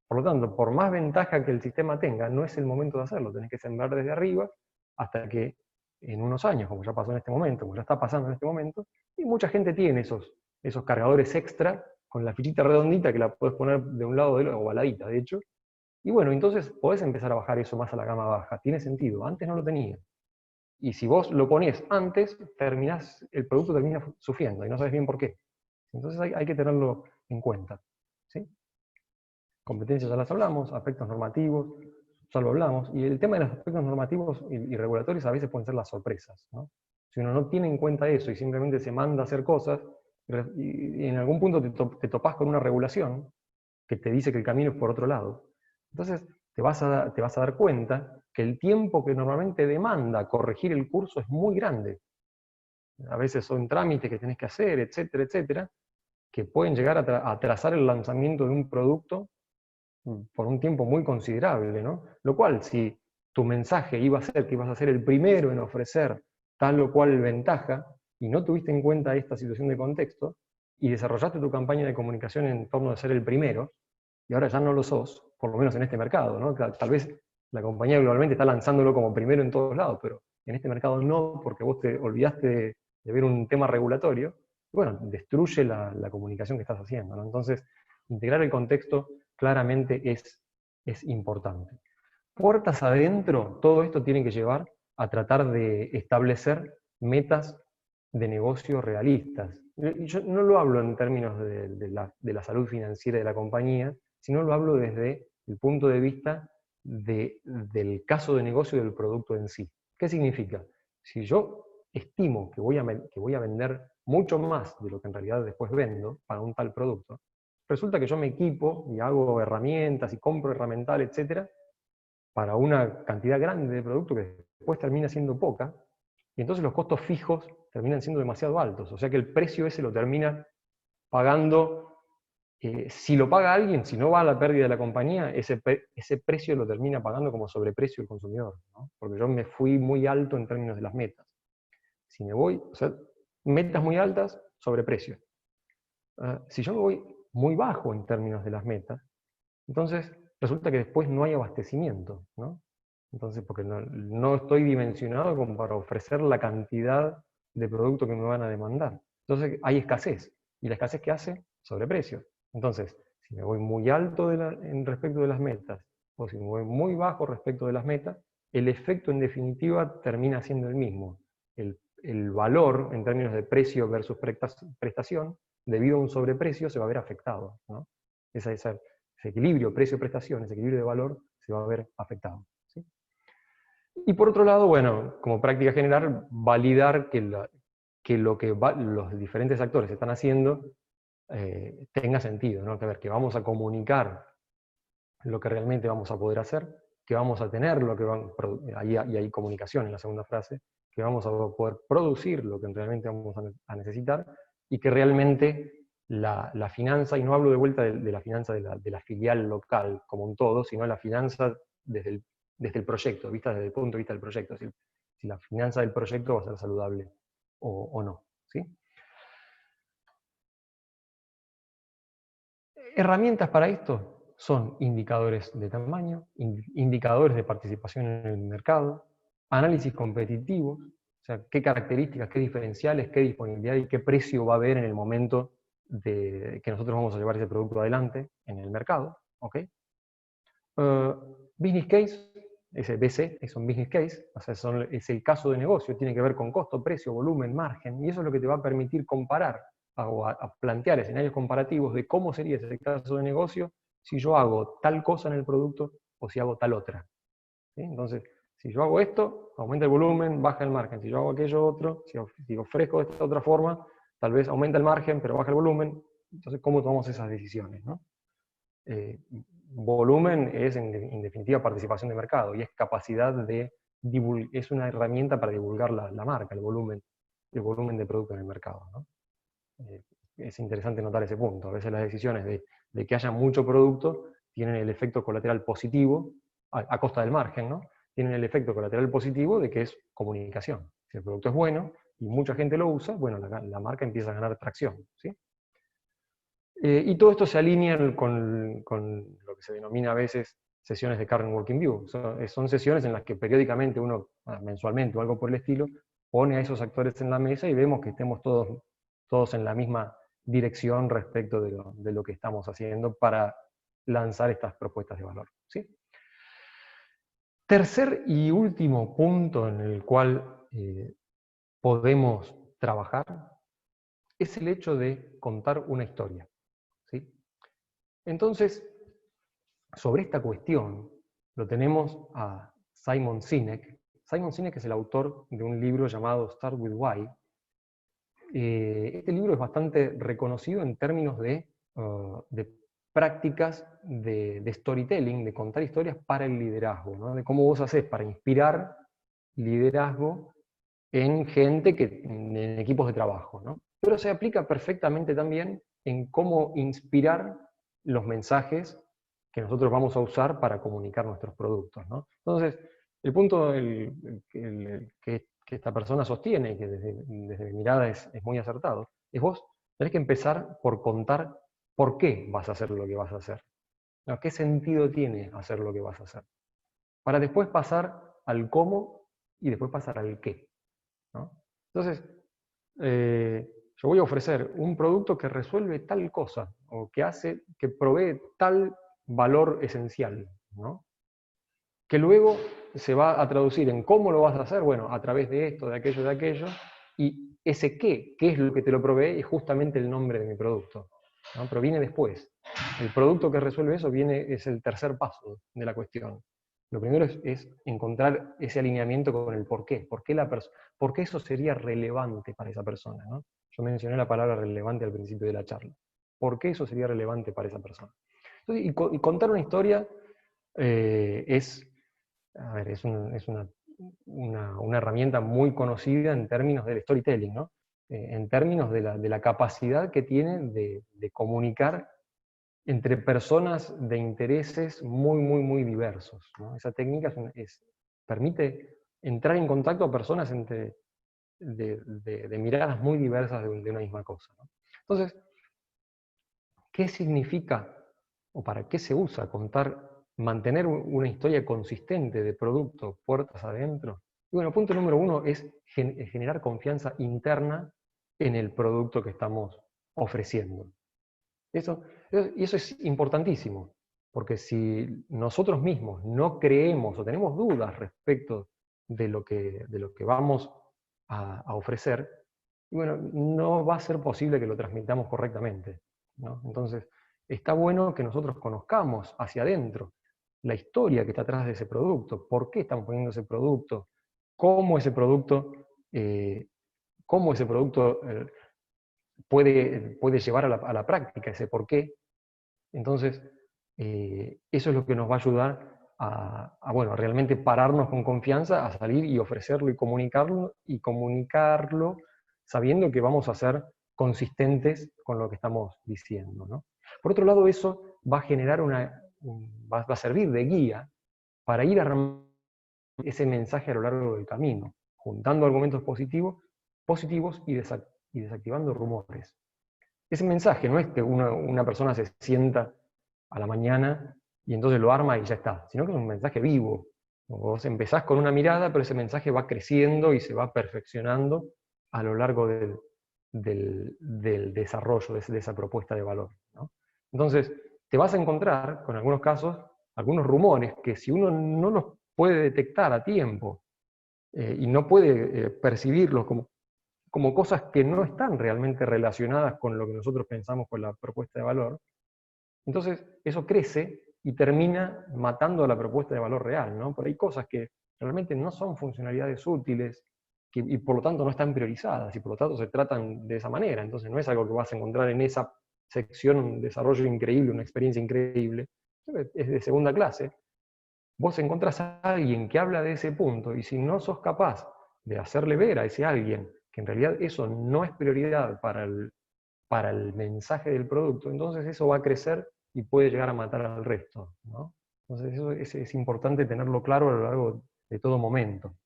Por lo tanto, por más ventaja que el sistema tenga, no es el momento de hacerlo. Tenés que sembrar desde arriba hasta que en unos años, como ya pasó en este momento, como ya está pasando en este momento, y mucha gente tiene esos cargadores extra con la fichita redondita que la puedes poner de un lado o baladita, de hecho. Y bueno, entonces podés empezar a bajar eso más a la gama baja. Tiene sentido. Antes no lo tenía. Y si vos lo ponés antes, el producto termina sufriendo y no sabes bien por qué. Entonces hay que tenerlo en cuenta, ¿sí? Competencias ya las hablamos, aspectos normativos, ya lo hablamos, y el tema de los aspectos normativos y regulatorios a veces pueden ser las sorpresas, ¿no? Si uno no tiene en cuenta eso y simplemente se manda a hacer cosas, y en algún punto te topás con una regulación que te dice que el camino es por otro lado. Entonces te vas a dar cuenta que el tiempo que normalmente demanda corregir el curso es muy grande. A veces son trámites que tenés que hacer, etcétera, etcétera, que pueden llegar a atrasar el lanzamiento de un producto por un tiempo muy considerable, ¿no? Lo cual, si tu mensaje iba a ser que ibas a ser el primero en ofrecer tal o cual ventaja, y no tuviste en cuenta esta situación de contexto, y desarrollaste tu campaña de comunicación en torno a ser el primero, y ahora ya no lo sos, por lo menos en este mercado, ¿no? Tal vez la compañía globalmente está lanzándolo como primero en todos lados, pero en este mercado no, porque vos te olvidaste de ver un tema regulatorio, y bueno, destruye la comunicación que estás haciendo, ¿no? Entonces, integrar el contexto claramente es importante. Puertas adentro, todo esto tiene que llevar a tratar de establecer metas de negocio realistas. Y yo no lo hablo en términos de la salud financiera de la compañía, sino lo hablo desde el punto de vista del caso de negocio del producto en sí. ¿Qué significa? Si yo estimo que voy a vender mucho más de lo que en realidad después vendo para un tal producto, resulta que yo me equipo y hago herramientas y compro herramental, etcétera, para una cantidad grande de producto que después termina siendo poca, y entonces los costos fijos terminan siendo demasiado altos. O sea que el precio ese lo termina pagando, si lo paga alguien, si no va a la pérdida de la compañía, ese precio lo termina pagando como sobreprecio el consumidor, ¿no? Porque yo me fui muy alto en términos de las metas. Si me voy, o sea, metas muy altas, sobreprecio. Si yo me voy muy bajo en términos de las metas, entonces resulta que después no hay abastecimiento, ¿no? Entonces, porque no estoy dimensionado como para ofrecer la cantidad de producto que me van a demandar. Entonces hay escasez. ¿Y la escasez qué hace? Sobreprecio. Entonces, si me voy muy alto en respecto de las metas, o si me voy muy bajo respecto de las metas, el efecto en definitiva termina siendo el mismo. El valor en términos de precio versus prestación, debido a un sobreprecio, se va a ver afectado, ¿no? Ese equilibrio precio-prestación, ese equilibrio de valor, se va a ver afectado, ¿sí? Y por otro lado, bueno, como práctica general, validar que lo que los diferentes actores están haciendo tenga sentido, ¿no? Que vamos a comunicar lo que realmente vamos a poder hacer, que vamos a tener y hay comunicación en la segunda frase, que vamos a poder producir lo que realmente vamos a necesitar, y que realmente la finanza, y no hablo de vuelta de la finanza de la filial local como un todo, sino la finanza desde el proyecto, vista desde el punto de vista del proyecto, es decir, si la finanza del proyecto va a ser saludable o no, ¿sí? Herramientas para esto son indicadores de tamaño, indicadores de participación en el mercado, análisis competitivo, o sea, qué características, qué diferenciales, qué disponibilidad y qué precio va a haber en el momento de que nosotros vamos a llevar ese producto adelante en el mercado. ¿Ok? Business case, ese BC, es un business case, o sea, es el caso de negocio, tiene que ver con costo, precio, volumen, margen, y eso es lo que te va a permitir comparar o a plantear escenarios comparativos de cómo sería ese caso de negocio si yo hago tal cosa en el producto o si hago tal otra. ¿Sí? Entonces, si yo hago esto, aumenta el volumen, baja el margen. Si yo hago aquello otro, si ofrezco de esta otra forma, tal vez aumenta el margen, pero baja el volumen. Entonces, ¿cómo tomamos esas decisiones? ¿No? Volumen es, en definitiva, participación de mercado, y es capacidad de es una herramienta para divulgar la marca, el volumen de producto en el mercado. ¿no? Es interesante notar ese punto. A veces las decisiones de que haya mucho producto tienen el efecto colateral positivo, a costa del margen, ¿no? Tienen el efecto colateral positivo de que es comunicación. Si el producto es bueno y mucha gente lo usa, bueno, la marca empieza a ganar tracción. ¿Sí? Y todo esto se alinea con lo que se denomina a veces sesiones de Current Working View. Son sesiones en las que periódicamente uno, mensualmente o algo por el estilo, pone a esos actores en la mesa y vemos que estemos todos en la misma dirección respecto de lo que estamos haciendo para lanzar estas propuestas de valor. ¿Sí? Tercer y último punto en el cual podemos trabajar es el hecho de contar una historia. ¿Sí? Entonces, sobre esta cuestión lo tenemos a Simon Sinek. Simon Sinek es el autor de un libro llamado Start with Why. Este libro es bastante reconocido en términos de prácticas de storytelling, de contar historias para el liderazgo, ¿no? De cómo vos hacés para inspirar liderazgo en gente, en equipos de trabajo, ¿no? Pero se aplica perfectamente también en cómo inspirar los mensajes que nosotros vamos a usar para comunicar nuestros productos, ¿no? Entonces, el punto que esta persona sostiene, que desde mi mirada es muy acertado, es vos tenés que empezar por contar por qué vas a hacer lo que vas a hacer. ¿No? ¿Qué sentido tiene hacer lo que vas a hacer? Para después pasar al cómo y después pasar al qué. ¿No? Entonces, yo voy a ofrecer un producto que resuelve tal cosa, o que provee tal valor esencial, ¿no? Que luego se va a traducir en cómo lo vas a hacer, bueno, a través de esto, de aquello, y ese qué es lo que te lo provee, es justamente el nombre de mi producto, ¿no? Pero viene después. El producto que resuelve eso es el tercer paso de la cuestión. Lo primero es encontrar ese alineamiento con el por qué. ¿Por qué eso sería relevante para esa persona? ¿No? Yo mencioné la palabra relevante al principio de la charla. ¿Por qué eso sería relevante para esa persona? Entonces, y contar una historia es una herramienta muy conocida en términos del storytelling, ¿no? En términos de la capacidad que tiene de comunicar entre personas de intereses muy diversos, ¿no? Esa técnica permite entrar en contacto a personas de miradas muy diversas de una misma cosa, ¿no? Entonces, ¿qué significa o para qué se usa mantener una historia consistente de producto puertas adentro? Y bueno, punto número uno es generar confianza interna en el producto que estamos ofreciendo. Y eso es importantísimo, porque si nosotros mismos no creemos o tenemos dudas respecto de lo que vamos a ofrecer, bueno, no va a ser posible que lo transmitamos correctamente, ¿no? Entonces, está bueno que nosotros conozcamos hacia adentro la historia que está atrás de ese producto, por qué estamos poniendo ese producto, cómo ese producto puede llevar a la práctica ese por qué. Entonces, eso es lo que nos va a ayudar a realmente pararnos con confianza, a salir y ofrecerlo y comunicarlo sabiendo que vamos a ser consistentes con lo que estamos diciendo, ¿no? Por otro lado, eso va a generar va a servir de guía para ir armando ese mensaje a lo largo del camino, juntando argumentos positivos y desactivando rumores. Ese mensaje no es que una persona se sienta a la mañana y entonces lo arma y ya está, sino que es un mensaje vivo, Vos empezás con una mirada, pero ese mensaje va creciendo y se va perfeccionando a lo largo del desarrollo de esa propuesta de valor, ¿no? Entonces, te vas a encontrar, con algunos casos, algunos rumores que si uno no los puede detectar a tiempo y no puede percibirlos como cosas que no están realmente relacionadas con lo que nosotros pensamos con la propuesta de valor, entonces eso crece y termina matando a la propuesta de valor real, ¿no? Pero hay cosas que realmente no son funcionalidades útiles y por lo tanto no están priorizadas y por lo tanto se tratan de esa manera. Entonces no es algo que vas a encontrar en esa sección, un desarrollo increíble, una experiencia increíble, es de segunda clase. Vos encontrás a alguien que habla de ese punto y si no sos capaz de hacerle ver a ese alguien que en realidad eso no es prioridad para el mensaje del producto, entonces eso va a crecer y puede llegar a matar al resto, ¿no? Entonces eso es importante tenerlo claro a lo largo de todo momento.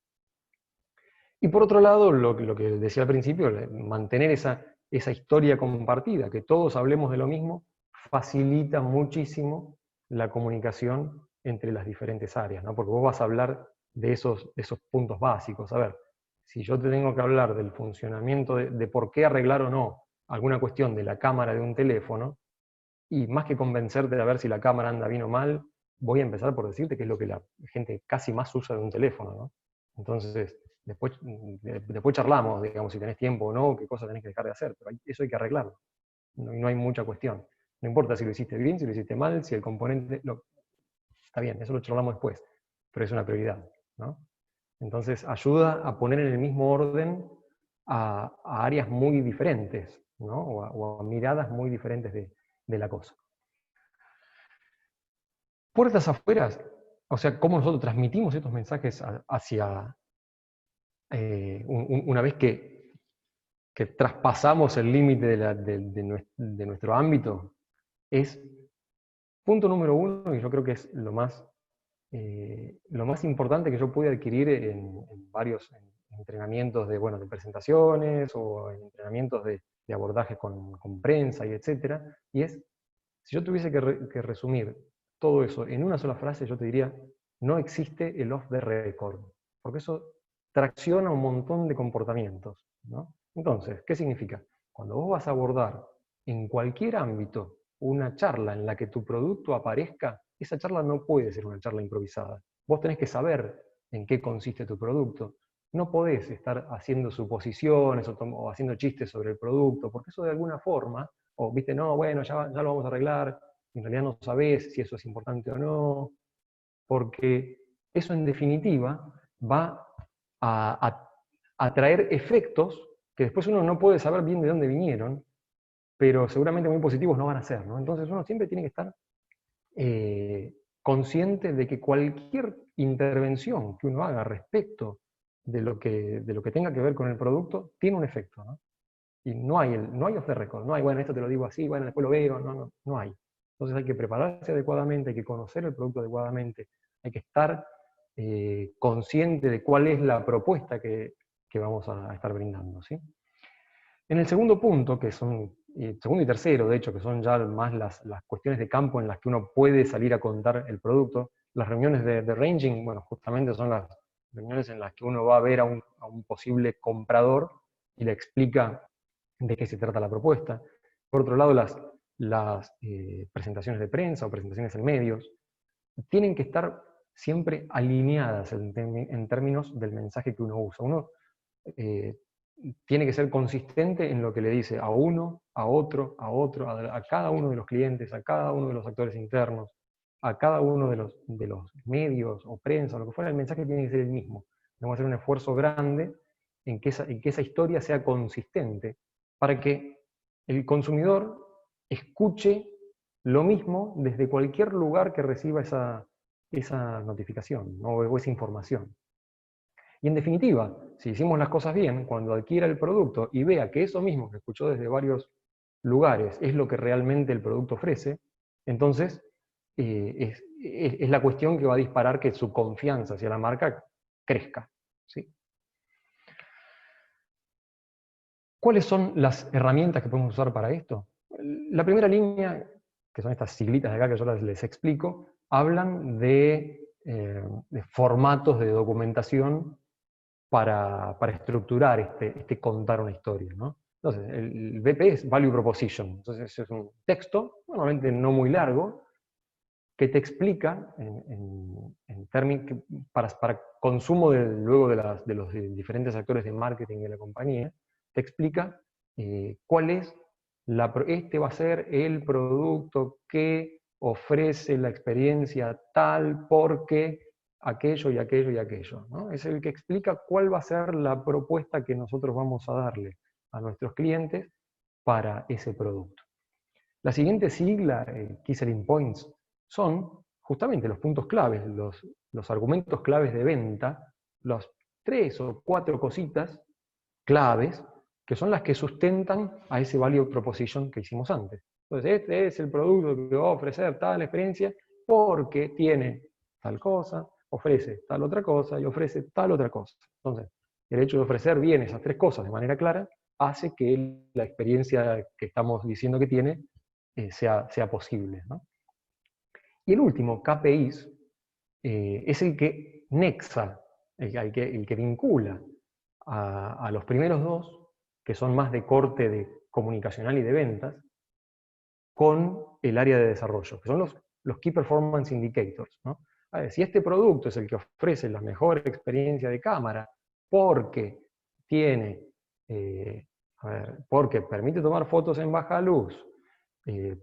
Y por otro lado, lo que decía al principio, mantener esa historia compartida, que todos hablemos de lo mismo, facilita muchísimo la comunicación entre las diferentes áreas, ¿no? Porque vos vas a hablar de esos puntos básicos. A ver, si yo te tengo que hablar del funcionamiento de por qué arreglar o no alguna cuestión de la cámara de un teléfono, y más que convencerte de ver si la cámara anda bien o mal, voy a empezar por decirte que es lo que la gente casi más usa de un teléfono, ¿no? Entonces, después charlamos, digamos, si tenés tiempo o no, qué cosas tenés que dejar de hacer, pero eso hay que arreglarlo. No hay mucha cuestión. No importa si lo hiciste bien, si lo hiciste mal, si el componente... Está bien, eso lo charlamos después, pero es una prioridad, ¿no? Entonces, ayuda a poner en el mismo orden a áreas muy diferentes, ¿no? O a miradas muy diferentes de la cosa. Puertas afuera, o sea, cómo nosotros transmitimos estos mensajes hacia, una vez que traspasamos el límite de nuestro ámbito, es punto número uno, y yo creo que es lo más importante que yo pude adquirir en varios entrenamientos de presentaciones o en entrenamientos de abordaje con prensa y etcétera, y es, si yo tuviese que resumir todo eso en una sola frase, yo te diría, no existe el off the record, porque eso tracciona un montón de comportamientos, ¿no? Entonces, ¿qué significa? Cuando vos vas a abordar en cualquier ámbito una charla en la que tu producto aparezca, esa charla no puede ser una charla improvisada. Vos tenés que saber en qué consiste tu producto. No podés estar haciendo suposiciones o haciendo chistes sobre el producto, porque eso de alguna forma, o viste, no, bueno, ya lo vamos a arreglar, en realidad no sabés si eso es importante o no, porque eso en definitiva va a traer efectos que después uno no puede saber bien de dónde vinieron, pero seguramente muy positivos no van a ser, ¿no? Entonces uno siempre tiene que estar consciente de que cualquier intervención que uno haga respecto de lo que tenga que ver con el producto tiene un efecto, ¿no? Y no hay off the record, no hay, bueno, esto te lo digo así, bueno, después lo veo, no hay. Entonces hay que prepararse adecuadamente, hay que conocer el producto adecuadamente, hay que estar consciente de cuál es la propuesta que vamos a estar brindando, ¿sí? En el segundo punto, que son, segundo y tercero, de hecho, que son ya más las cuestiones de campo en las que uno puede salir a contar el producto, las reuniones de ranging, bueno, justamente son las reuniones en las que uno va a ver a un posible comprador y le explica de qué se trata la propuesta. Por otro lado, las presentaciones de prensa o presentaciones en medios tienen que estar siempre alineadas en términos del mensaje que uno usa. Uno tiene que ser consistente en lo que le dice a uno, a otro, a cada uno de los clientes, a cada uno de los actores internos, a cada uno de los medios o prensa, o lo que fuera, el mensaje tiene que ser el mismo. Tenemos que hacer un esfuerzo grande en que esa historia sea consistente para que el consumidor escuche lo mismo desde cualquier lugar que reciba esa notificación, ¿no? O esa información. Y en definitiva, si hicimos las cosas bien, cuando adquiera el producto y vea que eso mismo que escuchó desde varios lugares es lo que realmente el producto ofrece, entonces es la cuestión que va a disparar que su confianza hacia la marca crezca, ¿sí? ¿Cuáles son las herramientas que podemos usar para esto? La primera línea, que son estas siglitas de acá que yo les explico, hablan de de formatos de documentación para estructurar este contar una historia, ¿no? Entonces, el BP es Value Proposition. Entonces, es un texto, normalmente no muy largo, que te explica, en términos para consumo luego de los diferentes actores de marketing de la compañía, te explica cuál es este va a ser el producto que ofrece la experiencia tal porque aquello y aquello y aquello, ¿no? Es el que explica cuál va a ser la propuesta que nosotros vamos a darle a nuestros clientes para ese producto. La siguiente sigla, Key Selling Points, son justamente los puntos claves, los argumentos claves de venta, las 3 o 4 cositas claves, que son las que sustentan a ese value proposition que hicimos antes. Entonces, este es el producto que va a ofrecer tal experiencia porque tiene tal cosa, ofrece tal otra cosa y ofrece tal otra cosa. Entonces, el hecho de ofrecer bien esas 3 cosas de manera clara hace que la experiencia que estamos diciendo que tiene sea posible, ¿no? Y el último, KPIs, es el que nexa, el que vincula a los primeros 2, que son más de corte de comunicacional y de ventas, con el área de desarrollo, que son los Key Performance Indicators, ¿no? A ver, si este producto es el que ofrece la mejor experiencia de cámara porque tiene, porque permite tomar fotos en baja luz,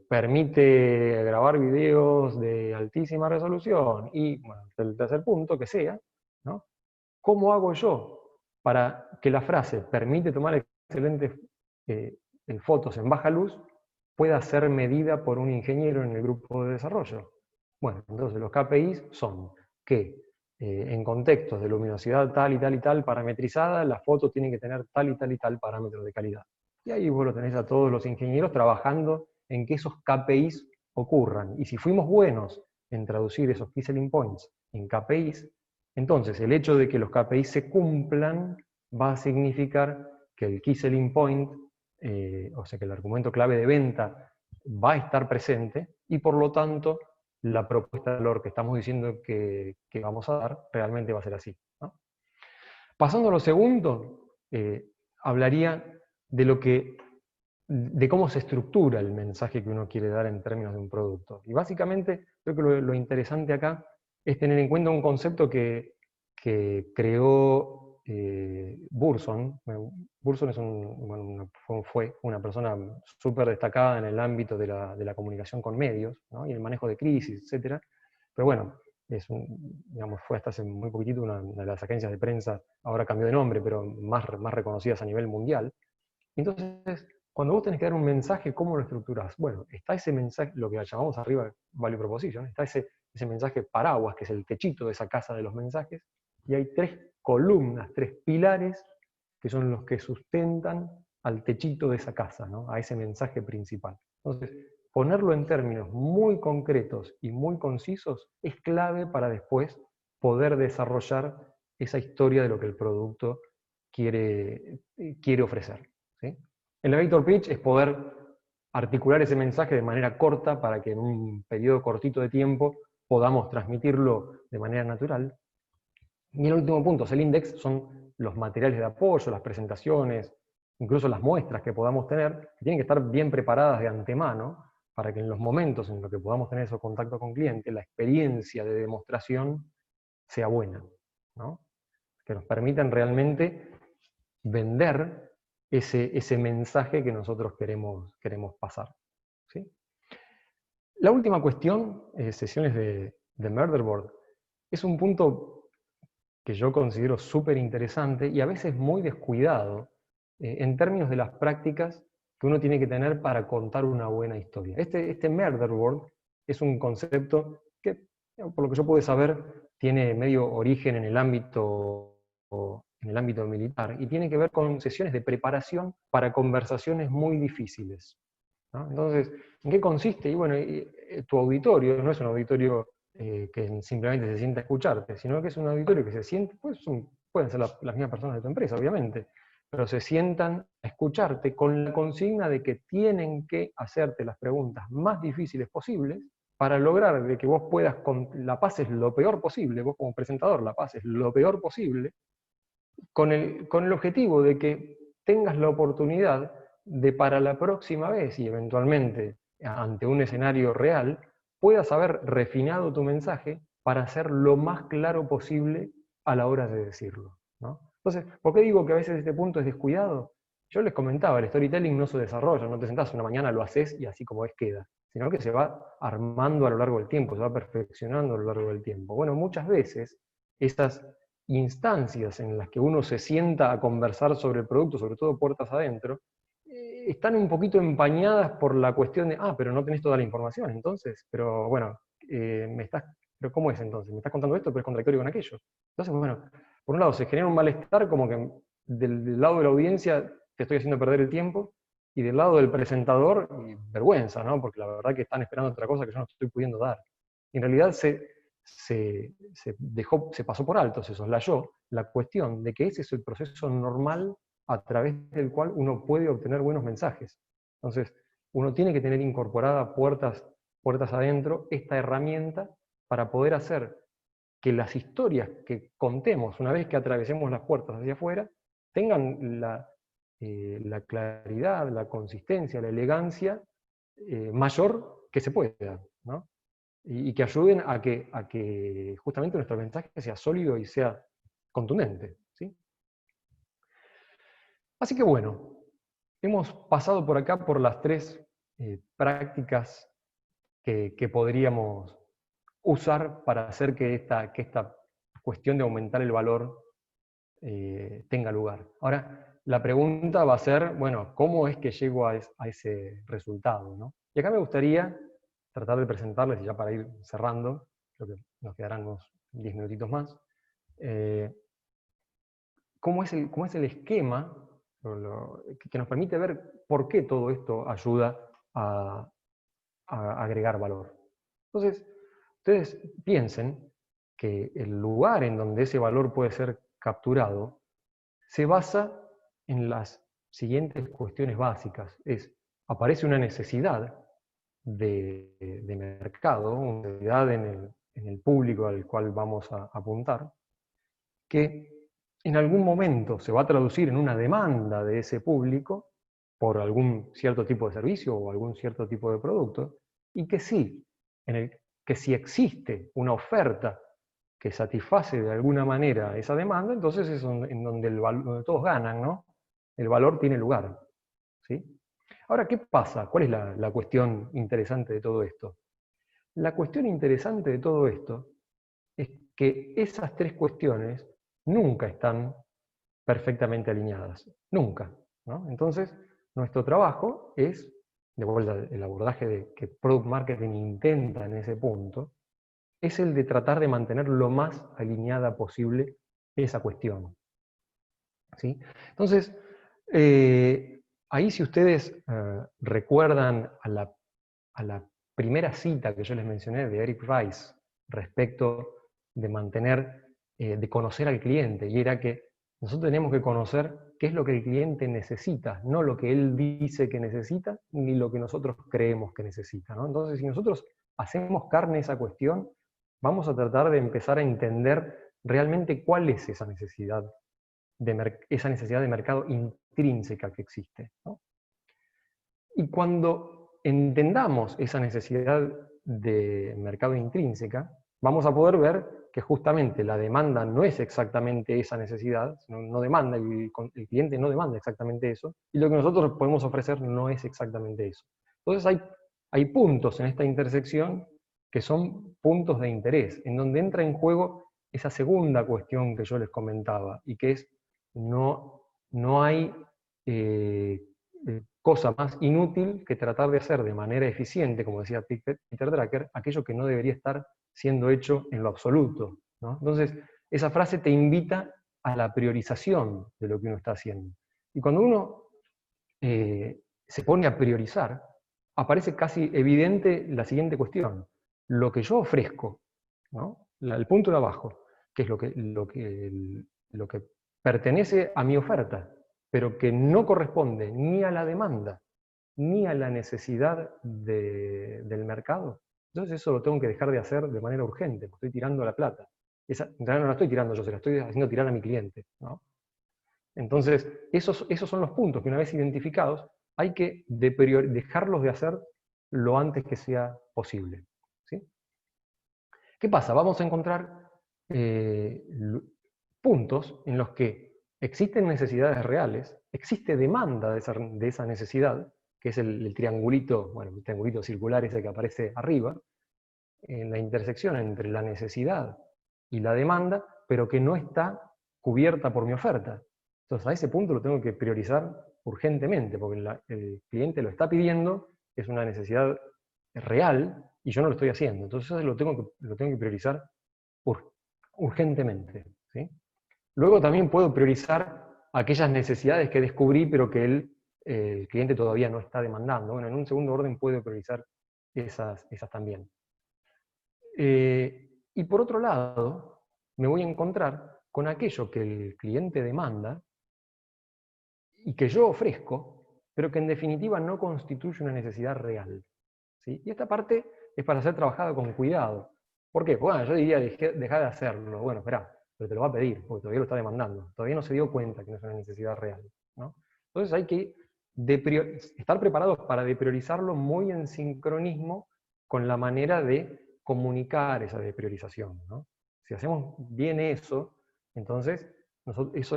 permite grabar videos de altísima resolución y, bueno, el tercer punto, que sea, ¿no? ¿Cómo hago yo para que la frase permite tomar excelentes fotos en baja luz pueda ser medida por un ingeniero en el grupo de desarrollo? Bueno, entonces los KPIs son que en contextos de luminosidad tal y tal y tal parametrizada, la foto tiene que tener tal y tal y tal parámetro de calidad. Y ahí vos lo tenés a todos los ingenieros trabajando en que esos KPIs ocurran. Y si fuimos buenos en traducir esos Key Selling Points en KPIs, entonces el hecho de que los KPIs se cumplan va a significar que el Key Selling Point, o sea que el argumento clave de venta va a estar presente y por lo tanto la propuesta de valor que estamos diciendo que vamos a dar realmente va a ser así, ¿no? Pasando a lo segundo, hablaría de cómo se estructura el mensaje que uno quiere dar en términos de un producto. Y básicamente, creo que lo interesante acá es tener en cuenta un concepto que creó Burson. Burson fue una persona súper destacada en el ámbito de la comunicación con medios, ¿no? Y el manejo de crisis, etc. Pero bueno, fue hasta hace muy poquitito una de las agencias de prensa, ahora cambió de nombre, pero más reconocidas a nivel mundial. Entonces, cuando vos tenés que dar un mensaje, ¿cómo lo estructurás? Bueno, está ese mensaje, lo que llamamos arriba Value Proposition, está ese mensaje paraguas, que es el techito de esa casa de los mensajes, y hay 3 columnas, 3 pilares, que son los que sustentan al techito de esa casa, ¿no? A ese mensaje principal. Entonces, ponerlo en términos muy concretos y muy concisos es clave para después poder desarrollar esa historia de lo que el producto quiere ofrecer, ¿sí? El elevator pitch es poder articular ese mensaje de manera corta para que en un periodo cortito de tiempo podamos transmitirlo de manera natural. Y el último punto, el index, son los materiales de apoyo, las presentaciones, incluso las muestras que podamos tener, que tienen que estar bien preparadas de antemano para que en los momentos en los que podamos tener esos contactos con clientes, la experiencia de demostración sea buena, ¿no? Que nos permitan realmente vender ese mensaje que nosotros queremos pasar, ¿sí? La última cuestión, sesiones de Murderboard, es un punto que yo considero súper interesante y a veces muy descuidado en términos de las prácticas que uno tiene que tener para contar una buena historia. Este Murderboard es un concepto que, por lo que yo pude saber, tiene medio origen en el ámbito militar, y tiene que ver con sesiones de preparación para conversaciones muy difíciles, ¿no? Entonces, ¿en qué consiste? Y bueno, tu auditorio no es un auditorio que simplemente se sienta a escucharte, sino que es un auditorio que se siente, pues pueden ser las mismas personas de tu empresa, obviamente, pero se sientan a escucharte con la consigna de que tienen que hacerte las preguntas más difíciles posibles para lograr de que vos la pases lo peor posible, vos como presentador la pases lo peor posible, con el objetivo de que tengas la oportunidad de para la próxima vez y eventualmente ante un escenario real, puedas haber refinado tu mensaje para ser lo más claro posible a la hora de decirlo, ¿no? Entonces, ¿por qué digo que a veces este punto es descuidado? Yo les comentaba, el storytelling no se desarrolla, no te sentás una mañana, lo haces y así como es queda, sino que se va armando a lo largo del tiempo, se va perfeccionando a lo largo del tiempo. Bueno, muchas veces esas instancias en las que uno se sienta a conversar sobre el producto, sobre todo puertas adentro, están un poquito empañadas por la cuestión de, pero no tenés toda la información, entonces, pero bueno, pero ¿cómo es entonces? Me estás contando esto, pero es contradictorio con aquello. Entonces, bueno, por un lado se genera un malestar como que del lado de la audiencia te estoy haciendo perder el tiempo, y del lado del presentador, vergüenza, ¿no? Porque la verdad que están esperando otra cosa que yo no estoy pudiendo dar. Y en realidad se pasó por alto, se soslayó la cuestión de que ese es el proceso normal a través del cual uno puede obtener buenos mensajes. Entonces, uno tiene que tener incorporada puertas adentro esta herramienta para poder hacer que las historias que contemos una vez que atravesemos las puertas hacia afuera tengan la claridad, la consistencia, la elegancia mayor que se pueda, ¿no? Y que ayuden a que justamente nuestro mensaje sea sólido y sea contundente, ¿sí? Así que bueno, hemos pasado por acá por las tres prácticas que podríamos usar para hacer que esta cuestión de aumentar el valor tenga lugar. Ahora, la pregunta va a ser, bueno, ¿cómo es que llego a ese resultado, ¿no? Y acá me gustaría tratar de presentarles, y ya para ir cerrando, creo que nos quedarán unos 10 minutitos más, cómo es el esquema que nos permite ver por qué todo esto ayuda a agregar valor. Entonces, ustedes piensen que el lugar en donde ese valor puede ser capturado se basa en las siguientes cuestiones básicas. Aparece una necesidad de mercado, una necesidad en el público al cual vamos a apuntar, que en algún momento se va a traducir en una demanda de ese público por algún cierto tipo de servicio o algún cierto tipo de producto, y que sí, que si existe una oferta que satisface de alguna manera esa demanda, entonces es en donde donde todos ganan, ¿no? El valor tiene lugar, ¿sí? Ahora, ¿qué pasa? ¿Cuál es la cuestión interesante de todo esto? La cuestión interesante de todo esto es que esas tres cuestiones nunca están perfectamente alineadas, nunca, ¿no? Entonces, nuestro trabajo es, de vuelta el abordaje que Product Marketing intenta en ese punto, es el de tratar de mantener lo más alineada posible esa cuestión, ¿sí? Entonces, ahí si ustedes recuerdan a la primera cita que yo les mencioné de Eric Rice respecto de de conocer al cliente, y era que nosotros tenemos que conocer qué es lo que el cliente necesita, no lo que él dice que necesita, ni lo que nosotros creemos que necesita, ¿no? Entonces, si nosotros hacemos carne esa cuestión, vamos a tratar de empezar a entender realmente cuál es esa necesidad de mercado intrínseca que existe, ¿no? Y cuando entendamos esa necesidad de mercado intrínseca, vamos a poder ver que justamente la demanda no es exactamente esa necesidad, no demanda, el cliente no demanda exactamente eso, y lo que nosotros podemos ofrecer no es exactamente eso. Entonces hay puntos en esta intersección que son puntos de interés, en donde entra en juego esa segunda cuestión que yo les comentaba, y que es no hay cosa más inútil que tratar de hacer de manera eficiente, como decía Peter Drucker, aquello que no debería estar siendo hecho en lo absoluto, ¿no? Entonces, esa frase te invita a la priorización de lo que uno está haciendo. Y cuando uno se pone a priorizar, aparece casi evidente la siguiente cuestión. Lo que yo ofrezco, ¿no? El punto de abajo, que es lo que pertenece a mi oferta, pero que no corresponde ni a la demanda, ni a la necesidad del mercado, Entonces eso lo tengo que dejar de hacer de manera urgente, porque estoy tirando la plata. En realidad no la estoy tirando yo, se la estoy haciendo tirar a mi cliente, ¿no? Entonces, esos son los puntos que una vez identificados, hay que dejarlos de hacer lo antes que sea posible, ¿sí? ¿Qué pasa? Vamos a encontrar puntos en los que existen necesidades reales, existe demanda de esa necesidad, que es el triangulito, bueno, el triangulito circular ese que aparece arriba, en la intersección entre la necesidad y la demanda, pero que no está cubierta por mi oferta. Entonces a ese punto lo tengo que priorizar urgentemente, porque el cliente lo está pidiendo, es una necesidad real, y yo no lo estoy haciendo. Entonces eso lo tengo que priorizar urgentemente, ¿sí? Luego también puedo priorizar aquellas necesidades que descubrí, pero que el cliente todavía no está demandando. Bueno, en un segundo orden puedo priorizar esas también. Y por otro lado, me voy a encontrar con aquello que el cliente demanda y que yo ofrezco, pero que en definitiva no constituye una necesidad real, ¿sí? Y esta parte es para ser trabajada con cuidado. ¿Por qué? Bueno, yo diría dejar de hacerlo. Bueno, espera, pero te lo va a pedir, porque todavía lo está demandando. Todavía no se dio cuenta que no es una necesidad real, ¿no? Entonces hay que estar preparados para depriorizarlo muy en sincronismo con la manera de comunicar esa depriorización, ¿no? Si hacemos bien eso, entonces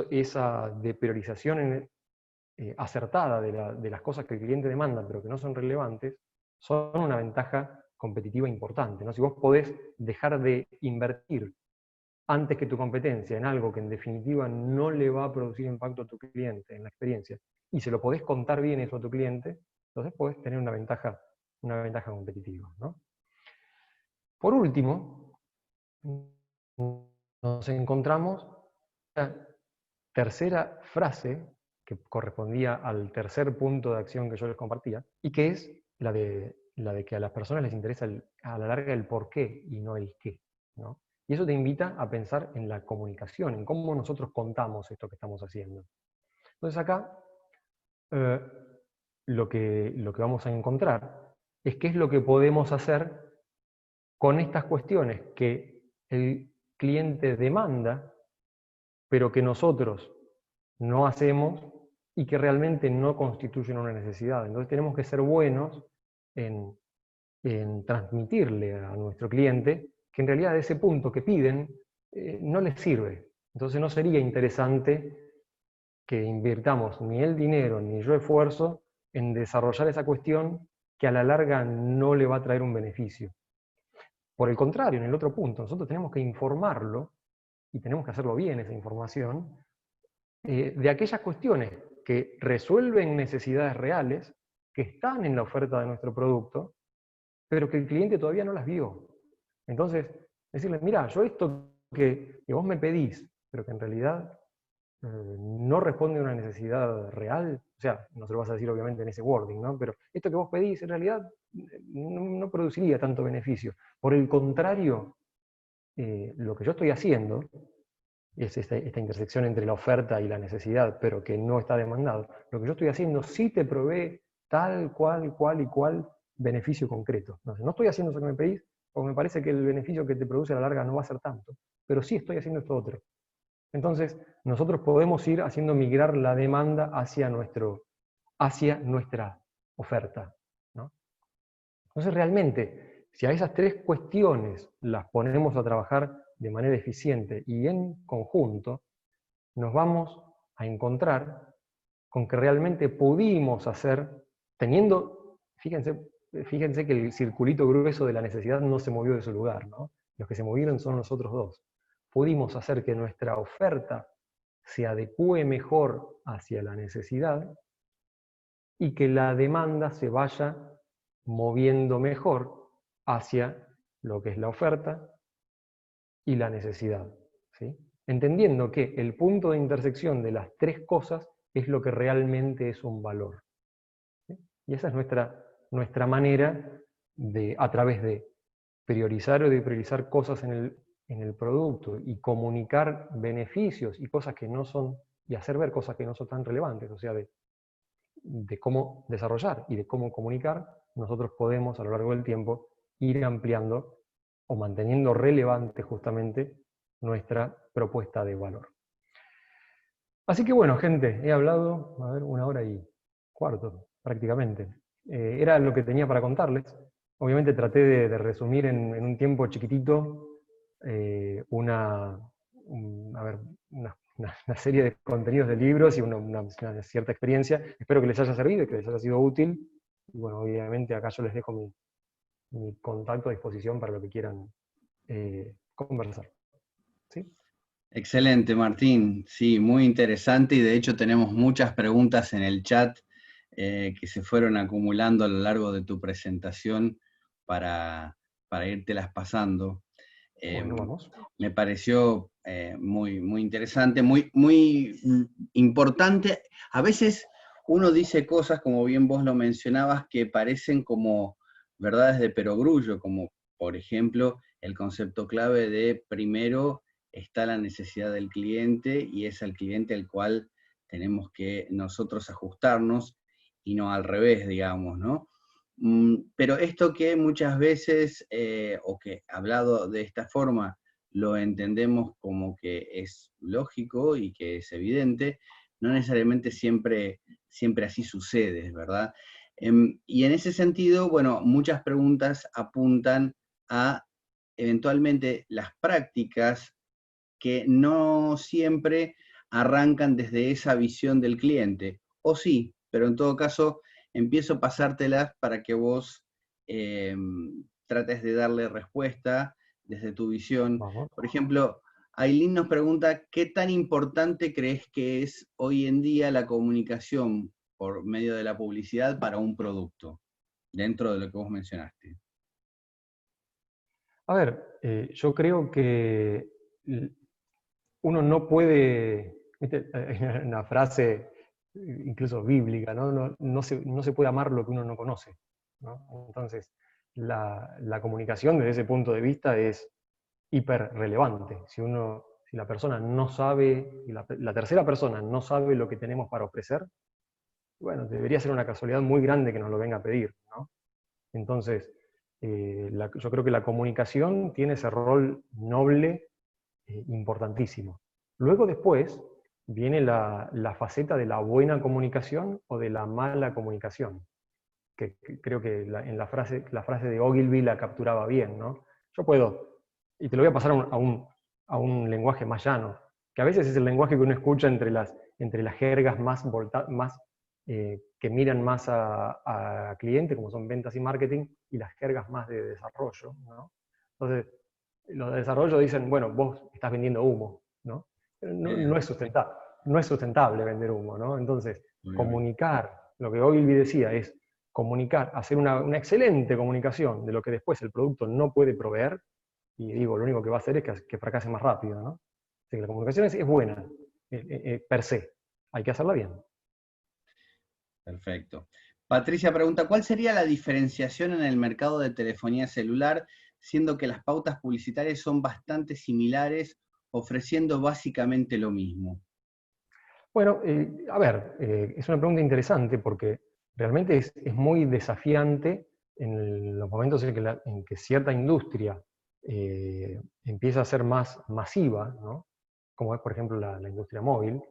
esa depriorización acertada de las cosas que el cliente demanda, pero que no son relevantes, son una ventaja competitiva importante, ¿no? Si vos podés dejar de invertir antes que tu competencia en algo que en definitiva no le va a producir impacto a tu cliente en la experiencia, y se lo podés contar bien eso a tu cliente, entonces podés tener una ventaja competitiva, ¿no? Por último, nos encontramos la tercera frase que correspondía al tercer punto de acción que yo les compartía, y que es la de que a las personas les interesa a la larga el por qué y no el qué, ¿no? Y eso te invita a pensar en la comunicación, en cómo nosotros contamos esto que estamos haciendo. Entonces acá lo que vamos a encontrar es qué es lo que podemos hacer con estas cuestiones que el cliente demanda, pero que nosotros no hacemos y que realmente no constituyen una necesidad. Entonces tenemos que ser buenos en transmitirle a nuestro cliente que en realidad ese punto que piden no les sirve. Entonces no sería interesante que invirtamos ni el dinero ni yo esfuerzo en desarrollar esa cuestión que a la larga no le va a traer un beneficio. Por el contrario, en el otro punto, nosotros tenemos que informarlo, y tenemos que hacerlo bien esa información, de aquellas cuestiones que resuelven necesidades reales, que están en la oferta de nuestro producto, pero que el cliente todavía no las vio. Entonces, decirle, mira, yo esto que vos me pedís, pero que en realidad no responde a una necesidad real, o sea, no se lo vas a decir obviamente en ese wording, ¿no? Pero esto que vos pedís en realidad no produciría tanto beneficio. Por el contrario, lo que yo estoy haciendo es esta intersección entre la oferta y la necesidad, pero que no está demandado. Lo que yo estoy haciendo sí te provee tal, cual y cual beneficio concreto. No estoy haciendo eso que me pedís, porque me parece que el beneficio que te produce a la larga no va a ser tanto, pero sí estoy haciendo esto otro. Entonces, nosotros podemos ir haciendo migrar la demanda hacia nuestra oferta, ¿no? Entonces, realmente, si a esas tres cuestiones las ponemos a trabajar de manera eficiente y en conjunto, nos vamos a encontrar con que realmente pudimos hacer, teniendo, fíjense que el circulito grueso de la necesidad no se movió de su lugar, ¿no? Los que se movieron son los otros dos. Pudimos hacer que nuestra oferta se adecúe mejor hacia la necesidad y que la demanda se vaya moviendo mejor hacia lo que es la oferta y la necesidad, ¿sí? Entendiendo que el punto de intersección de las tres cosas es lo que realmente es un valor, ¿sí? Y esa es nuestra manera de, a través de priorizar o depriorizar cosas en el producto y comunicar beneficios y cosas que no son, y hacer ver cosas que no son tan relevantes, o sea, de cómo desarrollar y de cómo comunicar, nosotros podemos a lo largo del tiempo ir ampliando o manteniendo relevante justamente nuestra propuesta de valor. Así que bueno, gente, he hablado, a ver, 1 hora y cuarto, prácticamente. Era lo que tenía para contarles. Obviamente traté de resumir en un tiempo chiquitito una serie de contenidos de libros y una cierta experiencia. Espero que les haya servido y que les haya sido útil. Y bueno, obviamente acá yo les dejo mi contacto a disposición para lo que quieran conversar. ¿Sí? Excelente, Martín. Sí, muy interesante y de hecho tenemos muchas preguntas en el chat que se fueron acumulando a lo largo de tu presentación para írtelas pasando. Bueno, vamos. Me pareció muy, muy interesante, muy, muy importante. A veces uno dice cosas, como bien vos lo mencionabas, que parecen como verdades de perogrullo, como por ejemplo el concepto clave de primero está la necesidad del cliente y es al cliente al cual tenemos que nosotros ajustarnos y no al revés, digamos, ¿no? Pero esto que muchas veces, o que hablado de esta forma, lo entendemos como que es lógico y que es evidente, no necesariamente siempre así sucede, ¿verdad? Y en ese sentido, bueno, muchas preguntas apuntan a eventualmente las prácticas que no siempre arrancan desde esa visión del cliente, o sí, pero en todo caso empiezo a pasártelas para que vos trates de darle respuesta desde tu visión. Vamos. Por ejemplo, Aileen nos pregunta, ¿qué tan importante crees que es hoy en día la comunicación por medio de la publicidad para un producto, dentro de lo que vos mencionaste? A ver, yo creo que uno no puede, ¿viste? Hay una frase incluso bíblica, ¿no? No se puede amar lo que uno no conoce, ¿no? Entonces, la comunicación desde ese punto de vista es hiper relevante. Si la persona no sabe, y la tercera persona no sabe lo que tenemos para ofrecer, bueno, debería ser una casualidad muy grande que nos lo venga a pedir, ¿no? Entonces, yo creo que la comunicación tiene ese rol noble, importantísimo. Luego después viene la faceta de la buena comunicación o de la mala comunicación, que creo que en la frase de Ogilvy la capturaba bien, ¿no? Yo puedo, y te lo voy a pasar a un lenguaje más llano, que a veces es el lenguaje que uno escucha entre las jergas más que miran más a cliente, como son ventas y marketing, y las jergas más de desarrollo, ¿no? Entonces, los de desarrollo dicen, bueno, vos estás vendiendo humo, ¿no? No es sustentable vender humo, ¿no? Entonces, comunicar, lo que Ogilvy decía es comunicar, hacer una excelente comunicación de lo que después el producto no puede proveer, y digo, lo único que va a hacer es que fracase más rápido, ¿no? Así que la comunicación es buena, per se, hay que hacerla bien. Perfecto. Patricia pregunta, ¿cuál sería la diferenciación en el mercado de telefonía celular, siendo que las pautas publicitarias son bastante similares, ofreciendo básicamente lo mismo? Bueno, a ver, es una pregunta interesante porque realmente es muy desafiante en los momentos en que cierta industria empieza a ser más masiva, ¿no? Como es por ejemplo la industria móvil,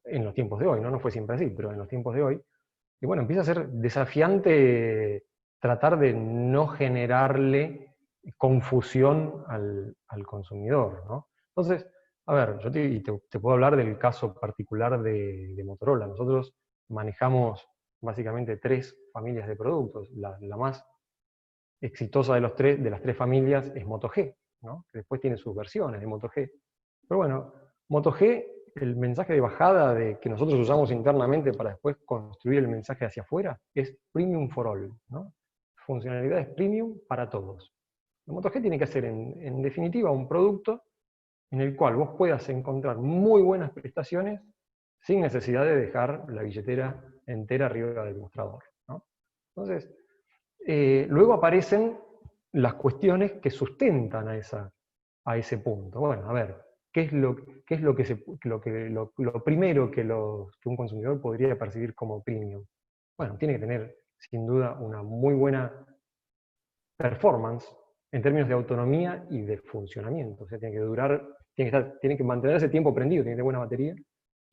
en los tiempos de hoy, ¿no? No fue siempre así, pero en los tiempos de hoy. Y bueno, empieza a ser desafiante tratar de no generarle confusión al consumidor, ¿no? Entonces, a ver, yo te puedo hablar del caso particular de Motorola. Nosotros manejamos básicamente 3 familias de productos. La más exitosa de las 3 familias es Moto G, ¿no? Que después tiene sus versiones de Moto G. Pero bueno, Moto G, el mensaje de bajada que nosotros usamos internamente para después construir el mensaje hacia afuera es Premium for All, ¿no? Funcionalidades premium para todos. El Moto G tiene que ser, en definitiva, un producto en el cual vos puedas encontrar muy buenas prestaciones sin necesidad de dejar la billetera entera arriba del mostrador, ¿no? Entonces, luego aparecen las cuestiones que sustentan a ese punto. Bueno, a ver, ¿qué es lo primero que un consumidor podría percibir como premium? Bueno, tiene que tener, sin duda, una muy buena performance en términos de autonomía y de funcionamiento. O sea, tiene que durar, tiene que mantenerse tiempo prendido, tiene que tener buena batería,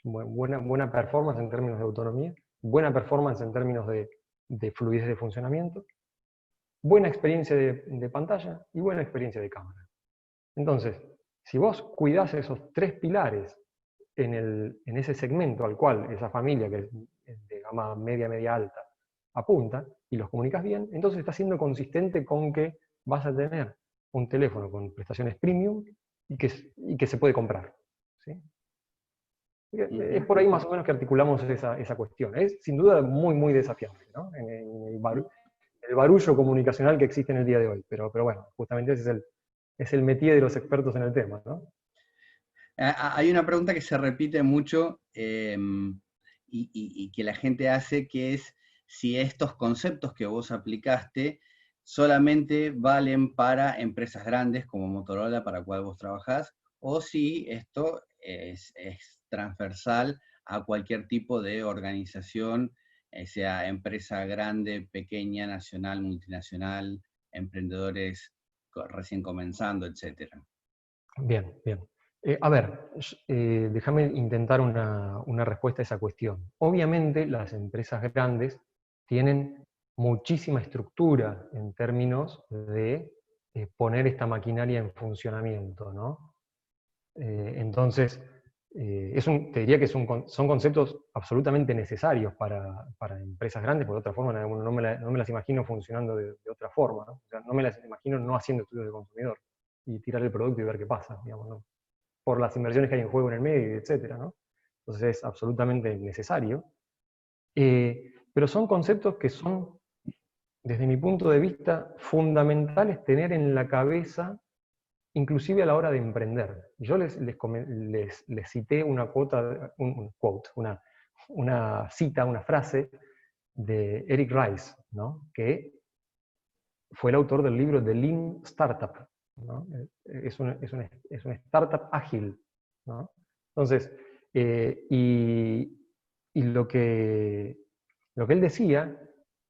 buena performance en términos de autonomía, buena performance en términos de fluidez de funcionamiento, buena experiencia de pantalla y buena experiencia de cámara. Entonces, si vos cuidás esos tres pilares en ese segmento al cual esa familia, que es de gama media, media alta, apunta, y los comunicas bien, entonces estás siendo consistente con que vas a tener un teléfono con prestaciones premium y que se puede comprar. ¿Sí? Es por ahí más o menos que articulamos esa cuestión. Es sin duda muy, muy desafiante, ¿no? En el barullo comunicacional que existe en el día de hoy. Pero bueno, justamente ese es el métier de los expertos en el tema, ¿no? Hay una pregunta que se repite mucho y que la gente hace, que es si estos conceptos que vos aplicaste solamente valen para empresas grandes como Motorola, para la cual vos trabajás, o si esto es transversal a cualquier tipo de organización, sea empresa grande, pequeña, nacional, multinacional, emprendedores recién comenzando, etcétera. Bien, bien. A ver, déjame intentar una respuesta a esa cuestión. Obviamente las empresas grandes tienen muchísima estructura en términos de poner esta maquinaria en funcionamiento, ¿no? Entonces, te diría que son conceptos absolutamente necesarios para empresas grandes, porque de otra forma no me las imagino funcionando de otra forma, ¿no? O sea, no me las imagino no haciendo estudios de consumidor y tirar el producto y ver qué pasa, digamos, ¿no? Por las inversiones que hay en juego en el medio, etcétera, ¿no? Entonces es absolutamente necesario. Pero son conceptos que son, desde mi punto de vista, fundamentales tener en la cabeza, inclusive a la hora de emprender. Yo les cité una quote, una cita, una frase de Eric Rice, ¿no? Que fue el autor del libro The Lean Startup, ¿no? Es una startup ágil, ¿no? Entonces, y lo que él decía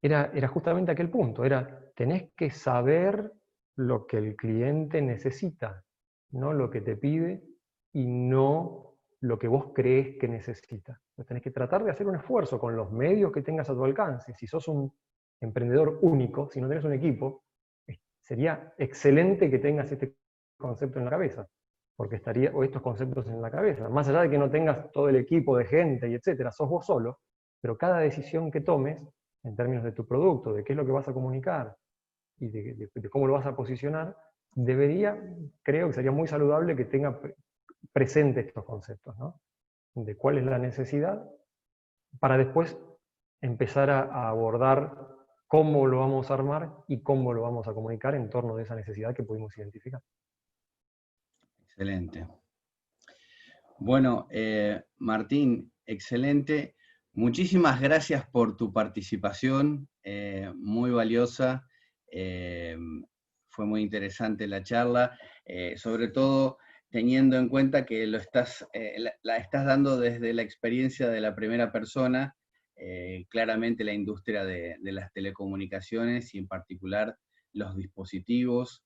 era justamente aquel punto, tenés que saber lo que el cliente necesita, no lo que te pide y no lo que vos crees que necesita. Entonces, tenés que tratar de hacer un esfuerzo con los medios que tengas a tu alcance. Si sos un emprendedor único, si no tenés un equipo, sería excelente que tengas este concepto en la cabeza, porque o estos conceptos en la cabeza. Más allá de que no tengas todo el equipo de gente y etcétera, sos vos solo, pero cada decisión que tomes, en términos de tu producto, de qué es lo que vas a comunicar y de cómo lo vas a posicionar, creo que sería muy saludable que tenga presente estos conceptos, ¿no? De cuál es la necesidad, para después empezar a abordar cómo lo vamos a armar y cómo lo vamos a comunicar en torno de esa necesidad que pudimos identificar. Excelente. Bueno, Martín, excelente. Muchísimas gracias por tu participación, muy valiosa. Fue muy interesante la charla, sobre todo teniendo en cuenta que la estás dando desde la experiencia de la primera persona, claramente la industria de las telecomunicaciones y en particular los dispositivos,